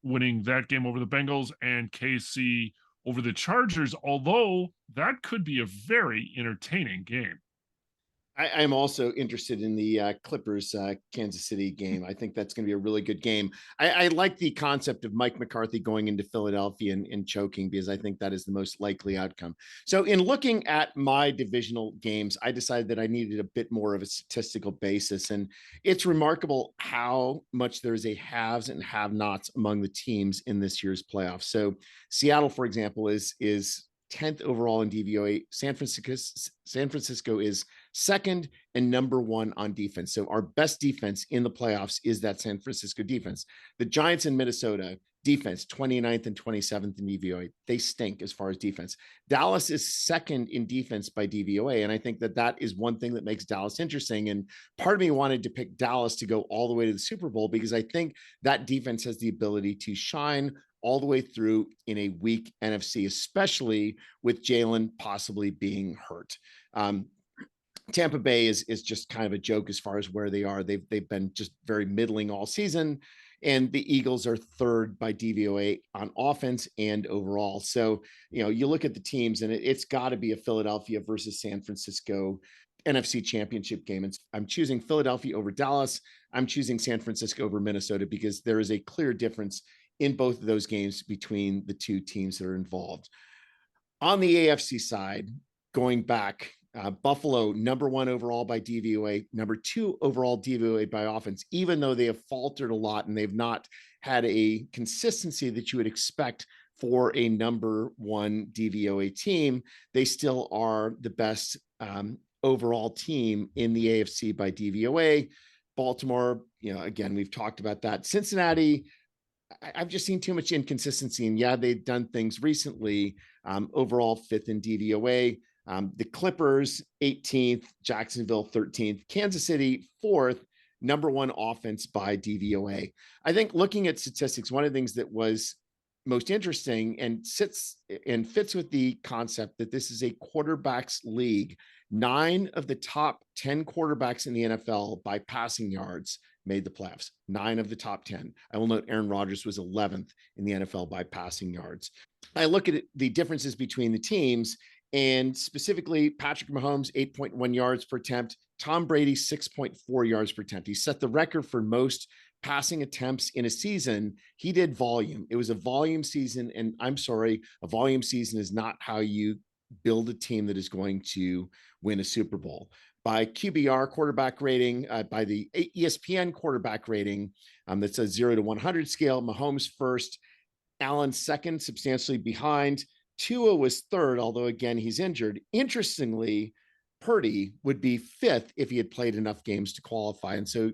winning that game over the Bengals and KC over the Chargers, although that could be a very entertaining game. I'm also interested in the Clippers Kansas City game. I think that's going to be a really good game. I like the concept of Mike McCarthy going into Philadelphia and choking, because I think that is the most likely outcome. So in looking at my divisional games, I decided that I needed a bit more of a statistical basis. And it's remarkable how much there's a haves and have-nots among the teams in this year's playoffs. So Seattle, for example, is 10th overall in DVOA. San Francisco is second and number one on defense. So our best defense in the playoffs is that San Francisco defense. The Giants in Minnesota defense, 29th and 27th in DVOA. They stink as far as defense. Dallas is second in defense by DVOA. And I think that that is one thing that makes Dallas interesting. And part of me wanted to pick Dallas to go all the way to the Super Bowl, because I think that defense has the ability to shine all the way through in a weak NFC, especially with Jalen possibly being hurt. Tampa Bay is just kind of a joke as far as where they are. They've been just very middling all season, and the Eagles are third by DVOA on offense and overall. So, you look at the teams, and it's got to be a Philadelphia versus San Francisco NFC Championship game. And I'm choosing Philadelphia over Dallas. I'm choosing San Francisco over Minnesota, because there is a clear difference in both of those games between the two teams that are involved. On the AFC side, going back, Buffalo, number one overall by DVOA, number two overall DVOA by offense, even though they have faltered a lot and they've not had a consistency that you would expect for a number one DVOA team, they still are the best overall team in the AFC by DVOA. Baltimore, again, we've talked about that. Cincinnati, I've just seen too much inconsistency, and yeah, they've done things recently. Overall, fifth in DVOA. The Clippers, 18th, Jacksonville, 13th, Kansas City, fourth, number one offense by DVOA. I think looking at statistics, one of the things that was most interesting and fits with the concept that this is a quarterbacks league. 9 of the top 10 quarterbacks in the NFL by passing yards made the playoffs. 9 of the top 10. I will note Aaron Rodgers was 11th in the NFL by passing yards. I look at the differences between the teams, and specifically Patrick Mahomes, 8.1 yards per attempt. Tom Brady, 6.4 yards per attempt. He set the record for most passing attempts in a season. He did volume. It was a volume season. And I'm sorry, a volume season is not how you build a team that is going to win a Super Bowl. By QBR quarterback rating, by the ESPN quarterback rating, that's a 0 to 100 scale. Mahomes first, Allen second, substantially behind. Tua was third, although again, he's injured. Interestingly, Purdy would be fifth if he had played enough games to qualify. And so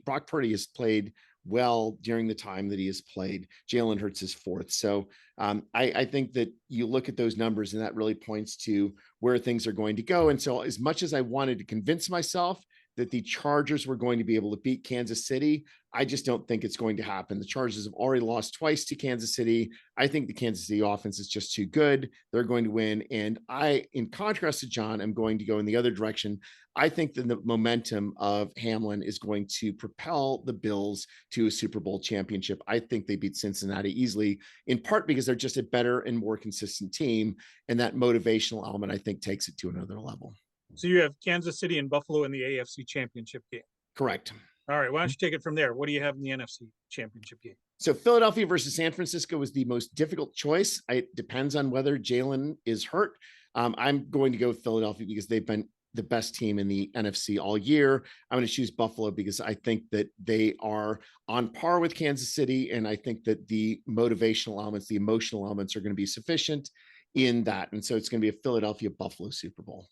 Brock Purdy has played well during the time that he has played. Jalen Hurts is fourth. So I think that you look at those numbers, and that really points to where things are going to go. And so as much as I wanted to convince myself that the Chargers were going to be able to beat Kansas City, I just don't think it's going to happen. The Chargers have already lost twice to Kansas City. I think the Kansas City offense is just too good. They're going to win. And I, in contrast to John, am going to go in the other direction. I think that the momentum of Hamlin is going to propel the Bills to a Super Bowl championship. I think they beat Cincinnati easily, in part because they're just a better and more consistent team. And that motivational element, I think, takes it to another level. So you have Kansas City and Buffalo in the AFC Championship game. Correct. All right. Why don't you take it from there? What do you have in the NFC Championship game? So Philadelphia versus San Francisco was the most difficult choice. It depends on whether Jalen is hurt. I'm going to go with Philadelphia because they've been the best team in the NFC all year. I'm going to choose Buffalo because I think that they are on par with Kansas City. And I think that the motivational elements, the emotional elements are going to be sufficient in that. And so it's going to be a Philadelphia-Buffalo Super Bowl.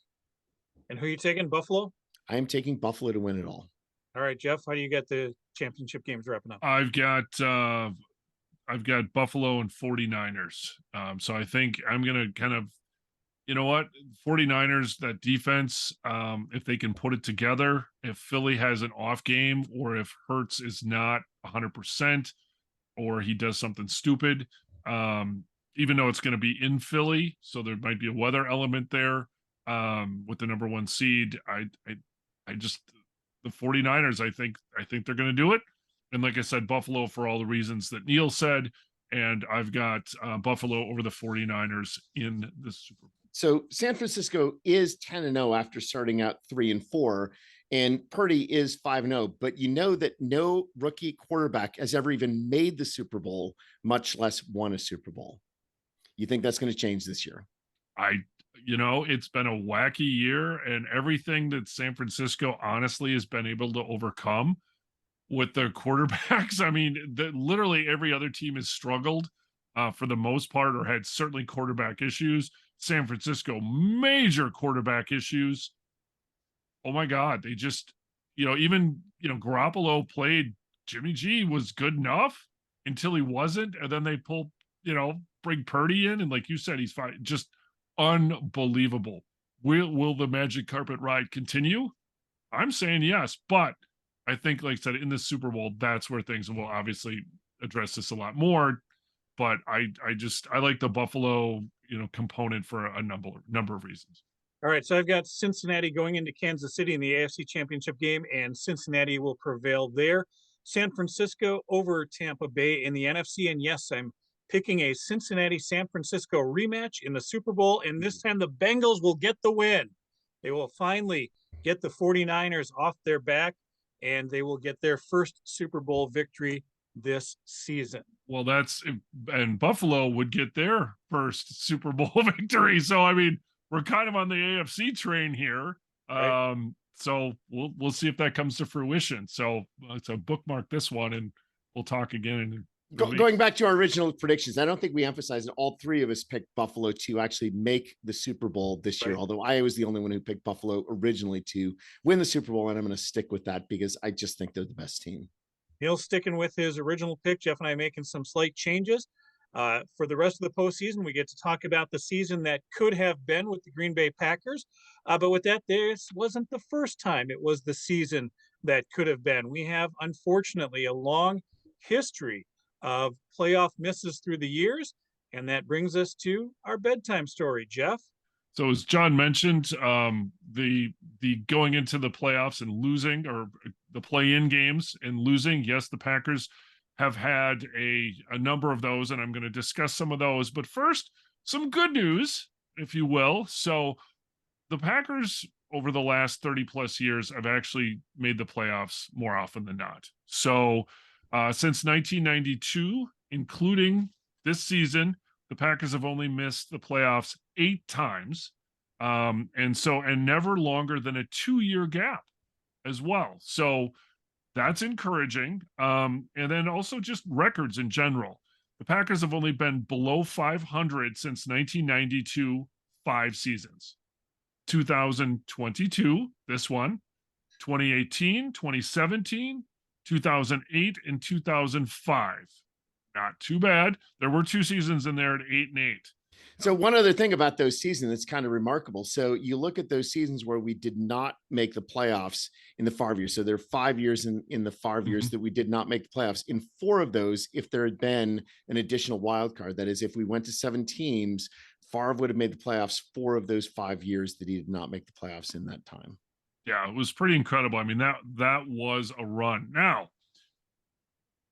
And who are you taking, Buffalo? I am taking Buffalo to win it all. All right, Jeff, how do you get the championship games wrapping up? I've got Buffalo and 49ers. So I think I'm going to kind of, 49ers, that defense, if they can put it together, if Philly has an off game, or if Hurts is not 100%, or he does something stupid, even though it's going to be in Philly, so there might be a weather element there. with the number 1 seed. I just, the 49ers, I think they're going to do it. And like I said, Buffalo for all the reasons that Neil said. And I've got Buffalo over the 49ers in the Super Bowl. So San Francisco is 10-0 after starting out 3-4, and Purdy is 5-0. But you know that no rookie quarterback has ever even made the Super Bowl, much less won a Super Bowl. You think that's going to change this year? It's been a wacky year, and everything that San Francisco honestly has been able to overcome with their quarterbacks. I mean, literally every other team has struggled for the most part, or had certainly quarterback issues. San Francisco, major quarterback issues. Oh my God. They just, even, Garoppolo played, Jimmy G was good enough until he wasn't. And then they pull, bring Purdy in. And like you said, he's fine. Just unbelievable. Will the magic carpet ride continue? I'm saying yes, but I think, like I said, in the Super Bowl, that's where things will obviously address this a lot more. But I like the Buffalo, component for a number of reasons. All right, so I've got Cincinnati going into Kansas City in the AFC Championship game, and Cincinnati will prevail there. San Francisco over Tampa Bay in the NFC, and yes, I'm picking a Cincinnati-San Francisco rematch in the Super Bowl, and this time the Bengals will get the win. They will finally get the 49ers off their back, and they will get their first Super Bowl victory this season. Well, and Buffalo would get their first Super Bowl victory. So, I mean, we're kind of on the AFC train here. Right. So we'll see if that comes to fruition. So bookmark this one, and we'll talk again. Going back to our original predictions, I don't think we emphasized that all three of us picked Buffalo to actually make the Super Bowl this year, although I was the only one who picked Buffalo originally to win the Super Bowl, and I'm going to stick with that because I just think they're the best team. Neil's sticking with his original pick. Jeff and I making some slight changes. For the rest of the postseason, we get to talk about the season that could have been with the Green Bay Packers. But with that, this wasn't the first time it was the season that could have been. We have, unfortunately, a long history of playoff misses through the years. And that brings us to our bedtime story, Jeff. So as John mentioned, the going into the playoffs and losing, or the play-in games and losing, yes, the Packers have had a number of those, and I'm going to discuss some of those. But first, some good news, if you will. So the Packers over the last 30 plus years have actually made the playoffs more often than not. So since 1992, including this season, the Packers have only missed the playoffs 8 times. And never longer than a 2-year gap as well. So that's encouraging. And then also just records in general. The Packers have only been below 500 since 1992, 5 seasons. 2022, this one, 2018, 2017, 2008, and 2005. Not too bad. There were 2 seasons in there at 8-8. So one other thing about those seasons that's kind of remarkable. So you look at those seasons where we did not make the playoffs in the 5 years. So there are 5 years in the 5 years that we did not make the playoffs. In 4 of those, if there had been an additional wild card, that is, if we went to 7 teams, Favre would have made the playoffs 4 of those 5 years that he did not make the playoffs in that time. Yeah, it was pretty incredible. I mean, that was a run. Now,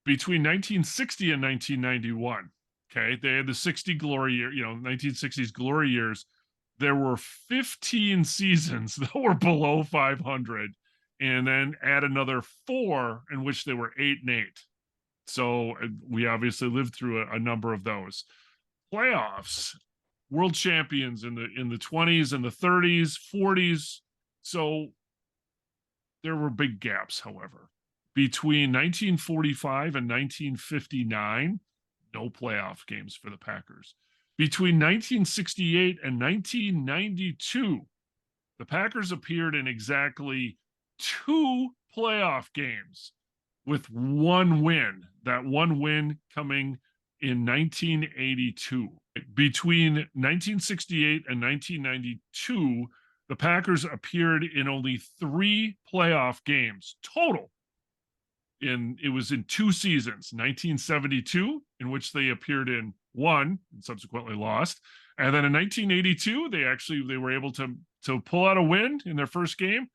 between 1960 and 1991, okay, they had the 60 glory year, 1960s glory years. There were 15 seasons that were below 500, and then add another 4 in which they were 8-8. So we obviously lived through a number of those. Playoffs, world champions in the 20s and the 30s, 40s. So there were big gaps, however. Between 1945 and 1959, no playoff games for the Packers. Between 1968 and 1992, the Packers appeared in exactly 2 playoff games with 1 win. That 1 win coming in 1982. Between 1968 and 1992, the Packers appeared in only 3 playoff games total. It was in 2 seasons, 1972, in which they appeared in 1 and subsequently lost, And then in 1982, they were able to pull out a win in their first game,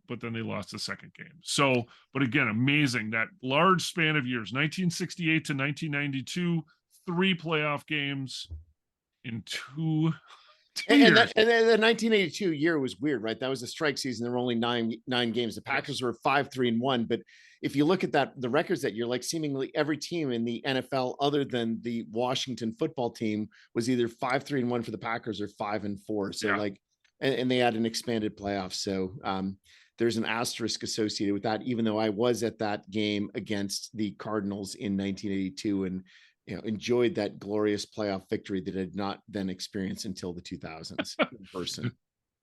but then they lost the second game. So, but again, amazing, that large span of years, 1968 to 1992, 3 playoff games in two years. And the 1982 year was weird, right? That was a strike season. There were only nine games. The Packers were 5-3-1. But if you look at the records that year, like seemingly every team in the NFL, other than the Washington football team, was either 5-3-1 for the Packers or 5-4. So and they had an expanded playoff. So there's an asterisk associated with that, even though I was at that game against the Cardinals in 1982 and enjoyed that glorious playoff victory that I had not then experienced until the 2000s in person.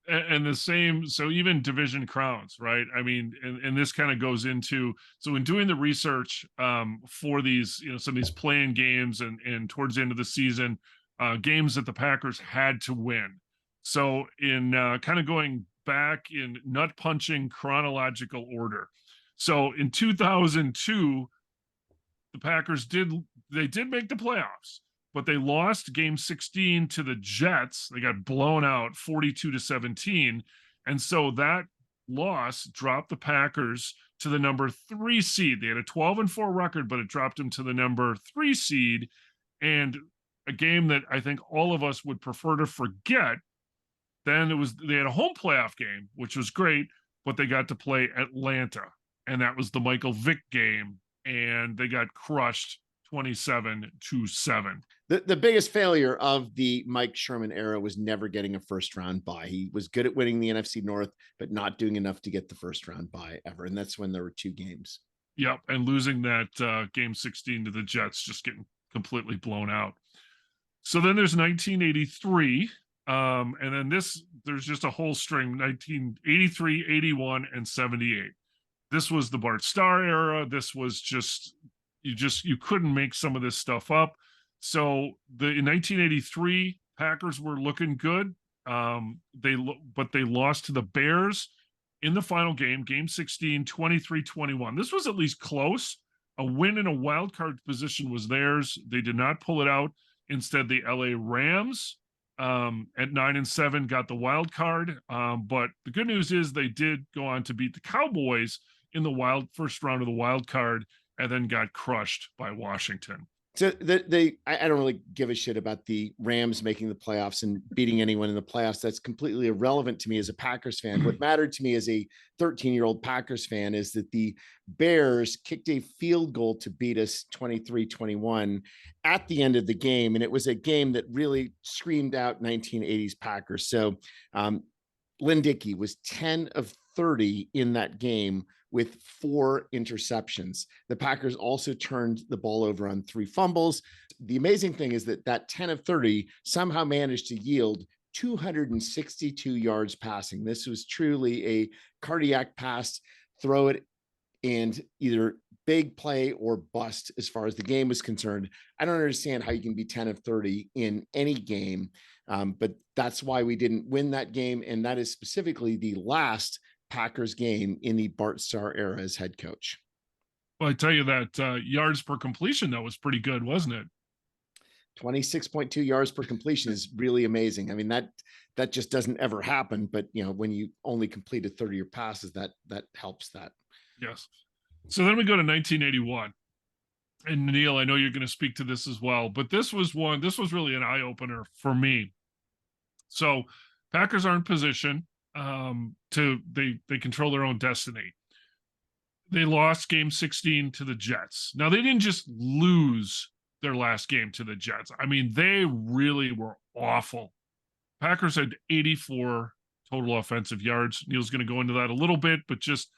And the same, so even division crowns, right? I mean, and this kind of goes into, so in doing the research for these, some of these playing games and towards the end of the season, games that the Packers had to win. So in kind of going back in nut punching chronological order. So in 2002, the Packers did make the playoffs, but they lost game 16 to the Jets. They got blown out 42-17. And so that loss dropped the Packers to the number 3 seed. They had a 12-4 record, but it dropped them to the number 3 seed. And a game that I think all of us would prefer to forget. Then they had a home playoff game, which was great, but they got to play Atlanta. And that was the Michael Vick game. And they got crushed 27-7. The biggest failure of the Mike Sherman era was never getting a first round bye. He was good at winning the NFC North, but not doing enough to get the first round bye ever. And that's when there were 2 games. Yep. And losing that game 16 to the Jets, just getting completely blown out. So then there's 1983. And then there's just a whole string, 1983, 81, and 78. This was the Bart Starr era. This was you couldn't make some of this stuff up. So in 1983, Packers were looking good. But they lost to the Bears in the final game, game 16, 23-21. This was at least close. A win in a wild card position was theirs. They did not pull it out. Instead, the LA Rams at 9-7 got the wild card. But the good news is they did go on to beat the Cowboys in the first round of the wild card, and then got crushed by Washington. So I don't really give a shit about the Rams making the playoffs and beating anyone in the playoffs. That's completely irrelevant to me as a Packers fan. What mattered to me as a 13-year-old Packers fan is that the Bears kicked a field goal to beat us 23-21 at the end of the game. And it was a game that really screamed out 1980s Packers. So Lynn Dickey was 10 of 30 in that game with 4 interceptions. The Packers also turned the ball over on 3 fumbles. The amazing thing is that 10 of 30 somehow managed to yield 262 yards passing. This was truly a cardiac pass, throw it, and either big play or bust as far as the game was concerned. I don't understand how you can be 10 of 30 in any game, but that's why we didn't win that game. And that is specifically the last Packers game in the Bart Starr era as head coach. Well, I tell you that yards per completion, that was pretty good, wasn't it? 26.2 yards per completion is really amazing. I mean, that just doesn't ever happen, but when you only complete a 30-year passes, that helps that. Yes. So then we go to 1981. And Neil, I know you're going to speak to this as well, but this was really an eye-opener for me. So Packers are in position. They control their own destiny. They lost game 16 to the Jets. Now, they didn't just lose their last game to the Jets. I mean, they really were awful. Packers had 84 total offensive yards. Neil's going to go into that a little bit, but just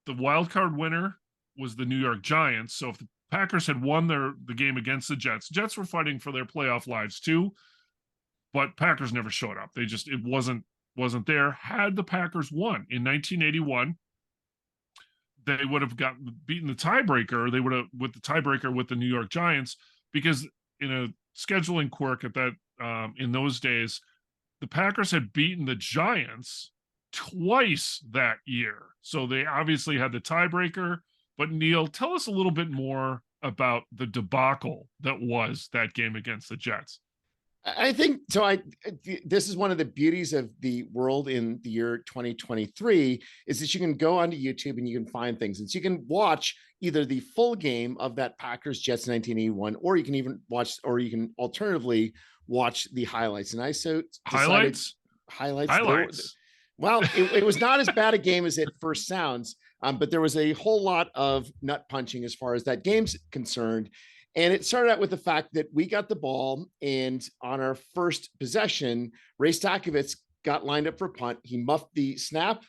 the wild card winner was the New York Giants. So if the Packers had won the game against the Jets were fighting for their playoff lives too, but Packers never showed up. It wasn't there. Had the Packers won in 1981, they would have beaten the tiebreaker. They would have with the tiebreaker with the New York Giants, because in a scheduling quirk at that in those days, the Packers had beaten the Giants twice that year. So they obviously had the tiebreaker. But Neil, tell us a little bit more about the debacle that was that game against the Jets. I think so. This is one of the beauties of the world in the year 2023 is that you can go onto YouTube and you can find things, and so you can watch either the full game of that Packers Jets 1981, or you can even watch, or you can alternatively watch the highlights. And I so decided highlights. Highlights. Well, it was not as bad a game as it first sounds, but there was a whole lot of nut punching as far as that game's concerned. And it started out with the fact that we got the ball, and on our first possession, Ray Stakovitz got lined up for punt. He muffed the snap,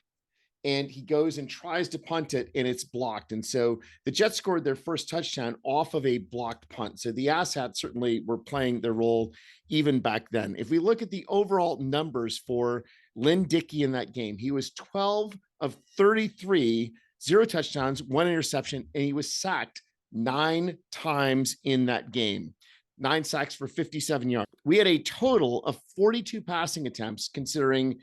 and he goes and tries to punt it, and it's blocked. And so the Jets scored their first touchdown off of a blocked punt. So the Asshats certainly were playing their role even back then. If we look at the overall numbers for Lynn Dickey in that game, he was 12 of 33, 0 touchdowns, 1 interception, and he was sacked 9 times in that game. 9 sacks for 57 yards. We had a total of 42 passing attempts, considering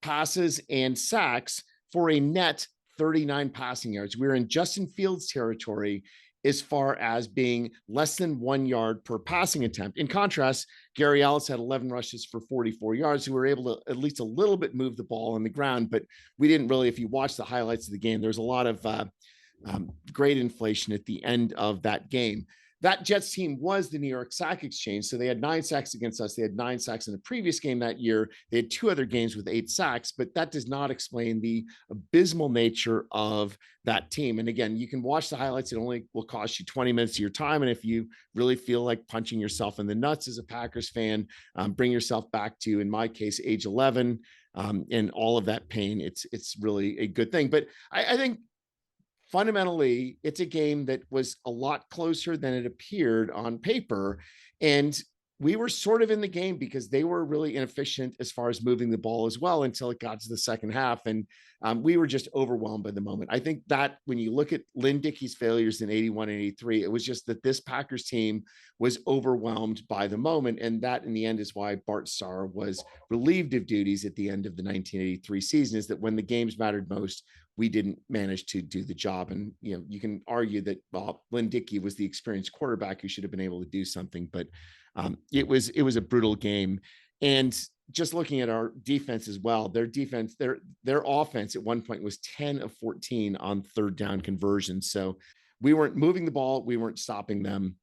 passes and sacks, for a net 39 passing yards. We're in Justin Fields territory as far as being less than 1 yard per passing attempt. In contrast, Gary Ellis had 11 rushes for 44 yards. We were able to at least a little bit move the ball on the ground, but we didn't really, if you watch the highlights of the game, there's a lot of great inflation at the end of that game. That Jets team was the New York Sack Exchange. So they had 9 sacks against us. They had 9 sacks in the previous game that year. They had 2 other games with 8 sacks, but that does not explain the abysmal nature of that team. And again, you can watch the highlights. It only will cost you 20 minutes of your time. And if you really feel like punching yourself in the nuts as a Packers fan, bring yourself back to, in my case, age 11, and all of that pain. It's really a good thing. But I think fundamentally, it's a game that was a lot closer than it appeared on paper. And we were sort of in the game because they were really inefficient as far as moving the ball as well until it got to the second half. And we were just overwhelmed by the moment. I think that when you look at Lynn Dickey's failures in 81 and 83, it was just that this Packers team was overwhelmed by the moment. And that in the end is why Bart Starr was relieved of duties at the end of the 1983 season, is that when the games mattered most, we didn't manage to do the job. And, you know, you can argue that Lynn Dickey was the experienced quarterback who should have been able to do something, but it was a brutal game. And just looking at our defense as well, their defense, their offense at one point was 10 of 14 on third down conversions. So we weren't moving the ball. We weren't stopping them.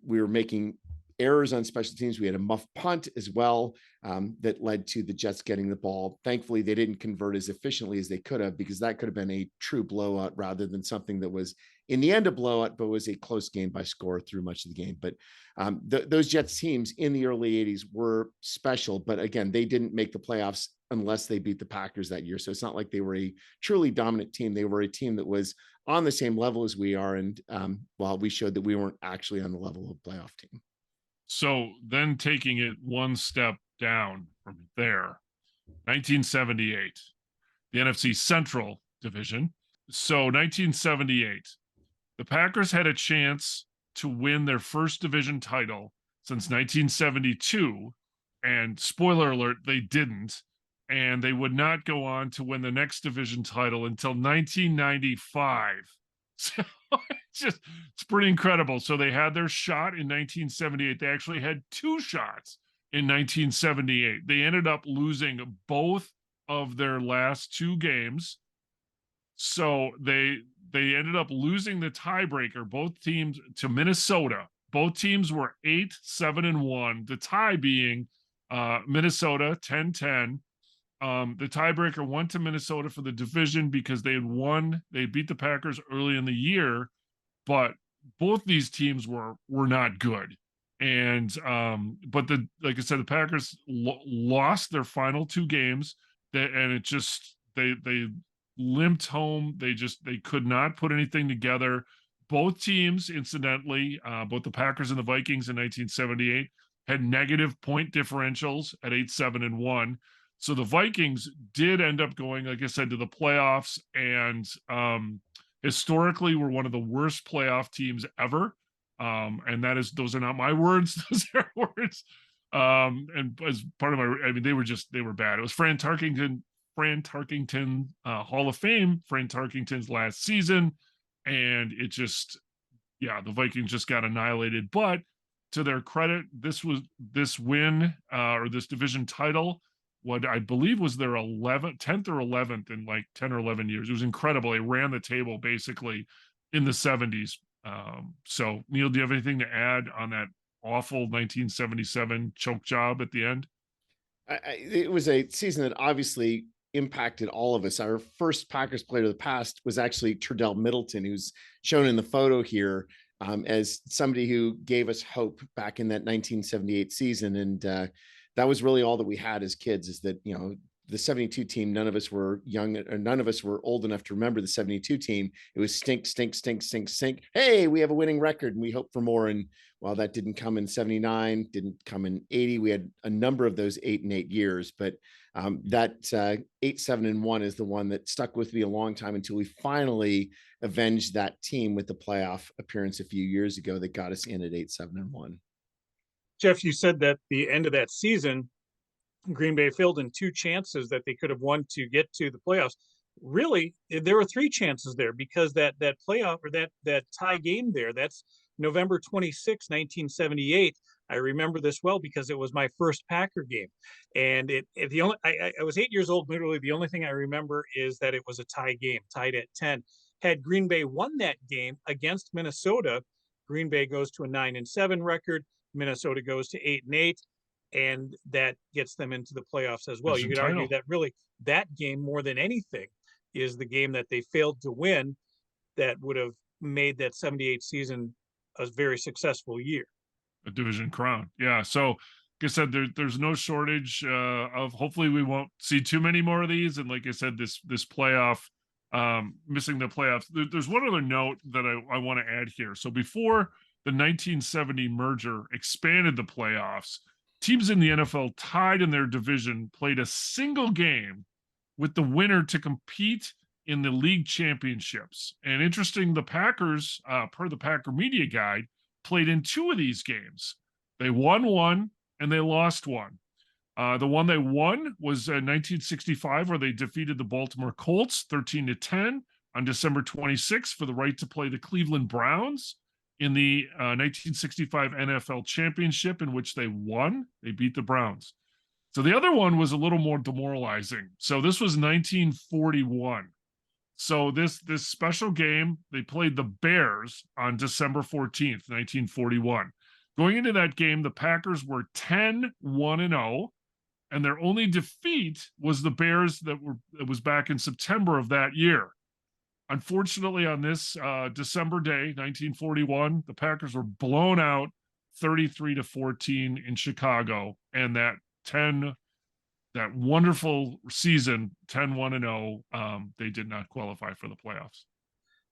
We were making errors on special teams. We had a muff punt as well, that led to the Jets getting the ball. Thankfully, they didn't convert as efficiently as they could have, because that could have been a true blowout rather than something that was in the end a blowout, but was a close game by score through much of the game. But those Jets teams in the early 80s were special. But again, they didn't make the playoffs unless they beat the Packers that year. So it's not like they were a truly dominant team. They were a team that was on the same level as we are. And while we showed that we weren't actually on the level of playoff team. So then taking it one step down from there, 1978, the NFC Central Division. So 1978, the Packers had a chance to win their first division title since 1972. And spoiler alert, they didn't. And they would not go on to win the next division title until 1995. So it's pretty incredible. So they had their shot in 1978. They actually had 2 shots in 1978. They ended up losing both of their last 2 games. So they ended up losing the tiebreaker, both teams, to Minnesota. Both teams were 8-7-1. The tie being Minnesota 10-10. The tiebreaker went to Minnesota for the division because they had won. They beat the Packers early in the year, but both these teams were not good. And but like I said, the Packers lost their final 2 games, and it just they limped home. They could not put anything together. Both teams, incidentally, both the Packers and the Vikings in 1978 had negative point differentials at 8-7-1. So the Vikings did end up going, like I said, to the playoffs, and historically were one of the worst playoff teams ever. And those are not my words; those are words. And as part of they were bad. It was Fran Tarkington Hall of Fame, Fran Tarkington's last season, and it just, the Vikings just got annihilated. But to their credit, this win or this division title, what I believe was their 10th or 11th in like 10 or 11 years. It was incredible. They ran the table basically in the 70s. So Neil, do you have anything to add on that awful 1977 choke job at the end? It was a season that obviously impacted all of us. Our first Packers player of the past was actually Turdell Middleton, who's shown in the photo here as somebody who gave us hope back in that 1978 season. And that was really all that we had as kids, is that, the 72 team, none of us were young, or none of us were old enough to remember the 72 team. It was stink, stink, stink, stink, stink. Hey, we have a winning record and we hope for more. And while that didn't come in 79, didn't come in 80, we had a number of those 8 and 8 years. But that 8-7-1 is the one that stuck with me a long time, until we finally avenged that team with the playoff appearance a few years ago that got us in at 8-7-1. Jeff, you said that the end of that season, Green Bay filled in 2 chances that they could have won to get to the playoffs. Really, there were 3 chances there, because that playoff, or that tie game there, that's November 26, 1978. I remember this well because it was my first Packer game. And I was 8 years old. Literally, the only thing I remember is that it was a tie game, tied at 10. Had Green Bay won that game against Minnesota, Green Bay goes to a 9-7 record. Minnesota goes to 8-8. And that gets them into the playoffs as well. You could argue that really that game, more than anything, is the game that they failed to win that would have made that 78 season a very successful year. A division crown. Yeah. So like I said, there's no shortage of, hopefully we won't see too many more of these. And like I said, this playoff, missing the playoffs. There's one other note that I want to add here. So before the 1970 merger expanded the playoffs, teams in the NFL tied in their division played a single game with the winner to compete in the league championships. And interesting, the Packers, per the Packer Media Guide, played in 2 of these games. They won 1 and they lost 1. The one they won was 1965, where they defeated the Baltimore Colts 13-10 on December 26th for the right to play the Cleveland Browns in the 1965 NFL Championship, in which they won. They beat the Browns. So the other one was a little more demoralizing. So this was 1941. So this special game, they played the Bears on December 14th, 1941. Going into that game, the Packers were 10-1-0, and their only defeat was the Bears that was back in September of that year. Unfortunately, on this December day, 1941, the Packers were blown out 33-14 in Chicago, and that wonderful season, 10-1-0, they did not qualify for the playoffs.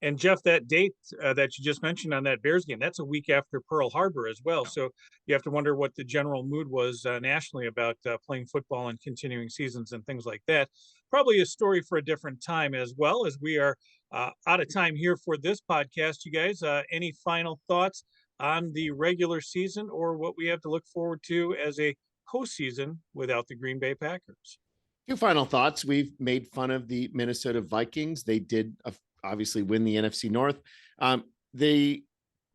And Jeff, that date that you just mentioned on that Bears game, that's a week after Pearl Harbor as well. So you have to wonder what the general mood was nationally about playing football and continuing seasons and things like that. Probably a story for a different time, as well as we are out of time here for this podcast. You guys, any final thoughts on the regular season, or what we have to look forward to as a postseason without the Green Bay Packers? 2 final thoughts. We've made fun of the Minnesota Vikings. They did obviously win the NFC North. The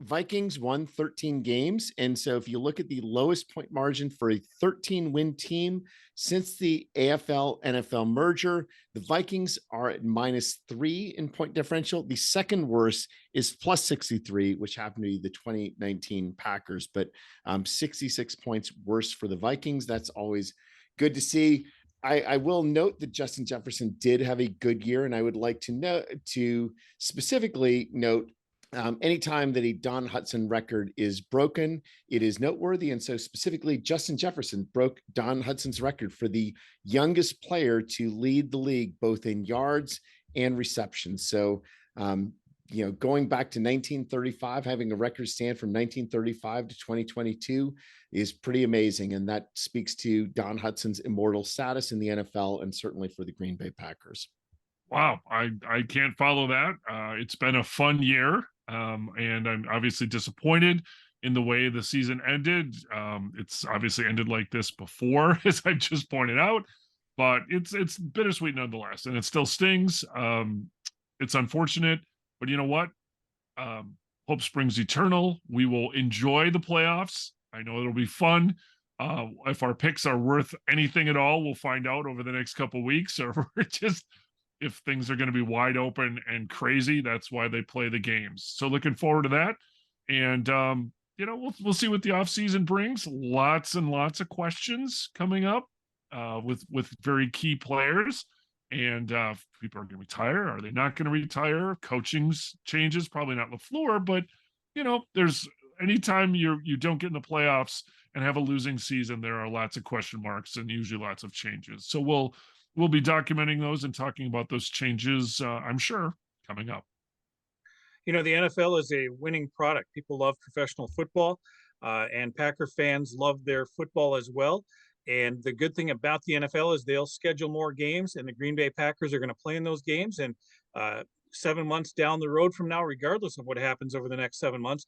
Vikings won 13 games. And so if you look at the lowest point margin for a 13-win team since the AFL NFL merger, the Vikings are at -3 in point differential. The second worst is +63, which happened to be the 2019 Packers, but 66 points worse for the Vikings. That's always good to see. I will note that Justin Jefferson did have a good year, and I would like to specifically note anytime that a Don Hutson record is broken, it is noteworthy. And so specifically, Justin Jefferson broke Don Hutson's record for the youngest player to lead the league, both in yards and receptions. So, going back to 1935, having a record stand from 1935 to 2022 is pretty amazing. And that speaks to Don Hutson's immortal status in the NFL, and certainly for the Green Bay Packers. Wow. I can't follow that. It's been a fun year. And I'm obviously disappointed in the way the season ended. It's obviously ended like this before, as I just pointed out, but it's bittersweet nonetheless, and it still stings. It's unfortunate, but you know what? Hope springs eternal. We will enjoy the playoffs. I know it'll be fun. If our picks are worth anything at all, we'll find out over the next couple weeks, or we're just if things are going to be wide open and crazy. That's why they play the games. So looking forward to that. And we'll see what the offseason brings. Lots and lots of questions coming up with very key players. And people are going to retire. Are they not going to retire? Coaching's changes, probably not LaFleur, but there's anytime you don't get in the playoffs and have a losing season, there are lots of question marks and usually lots of changes. So we'll be documenting those and talking about those changes, I'm sure, coming up. The NFL is a winning product. People love professional football, and Packer fans love their football as well. And the good thing about the NFL is they'll schedule more games, and the Green Bay Packers are going to play in those games. And 7 months down the road from now, regardless of what happens over the next 7 months,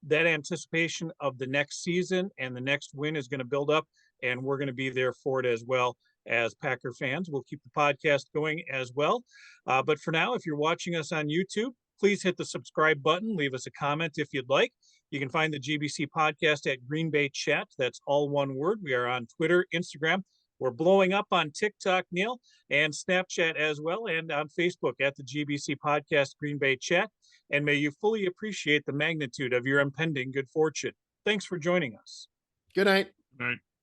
that anticipation of the next season and the next win is going to build up, and we're going to be there for it as well as Packer fans. We'll keep the podcast going as well. But for now, if you're watching us on YouTube, please hit the subscribe button. Leave us a comment if you'd like. You can find the GBC podcast at Green Bay Chat. That's all one word. We are on Twitter, Instagram. We're blowing up on TikTok, Neil, and Snapchat as well, and on Facebook at the GBC podcast Green Bay Chat. And may you fully appreciate the magnitude of your impending good fortune. Thanks for joining us. Good night. Good night.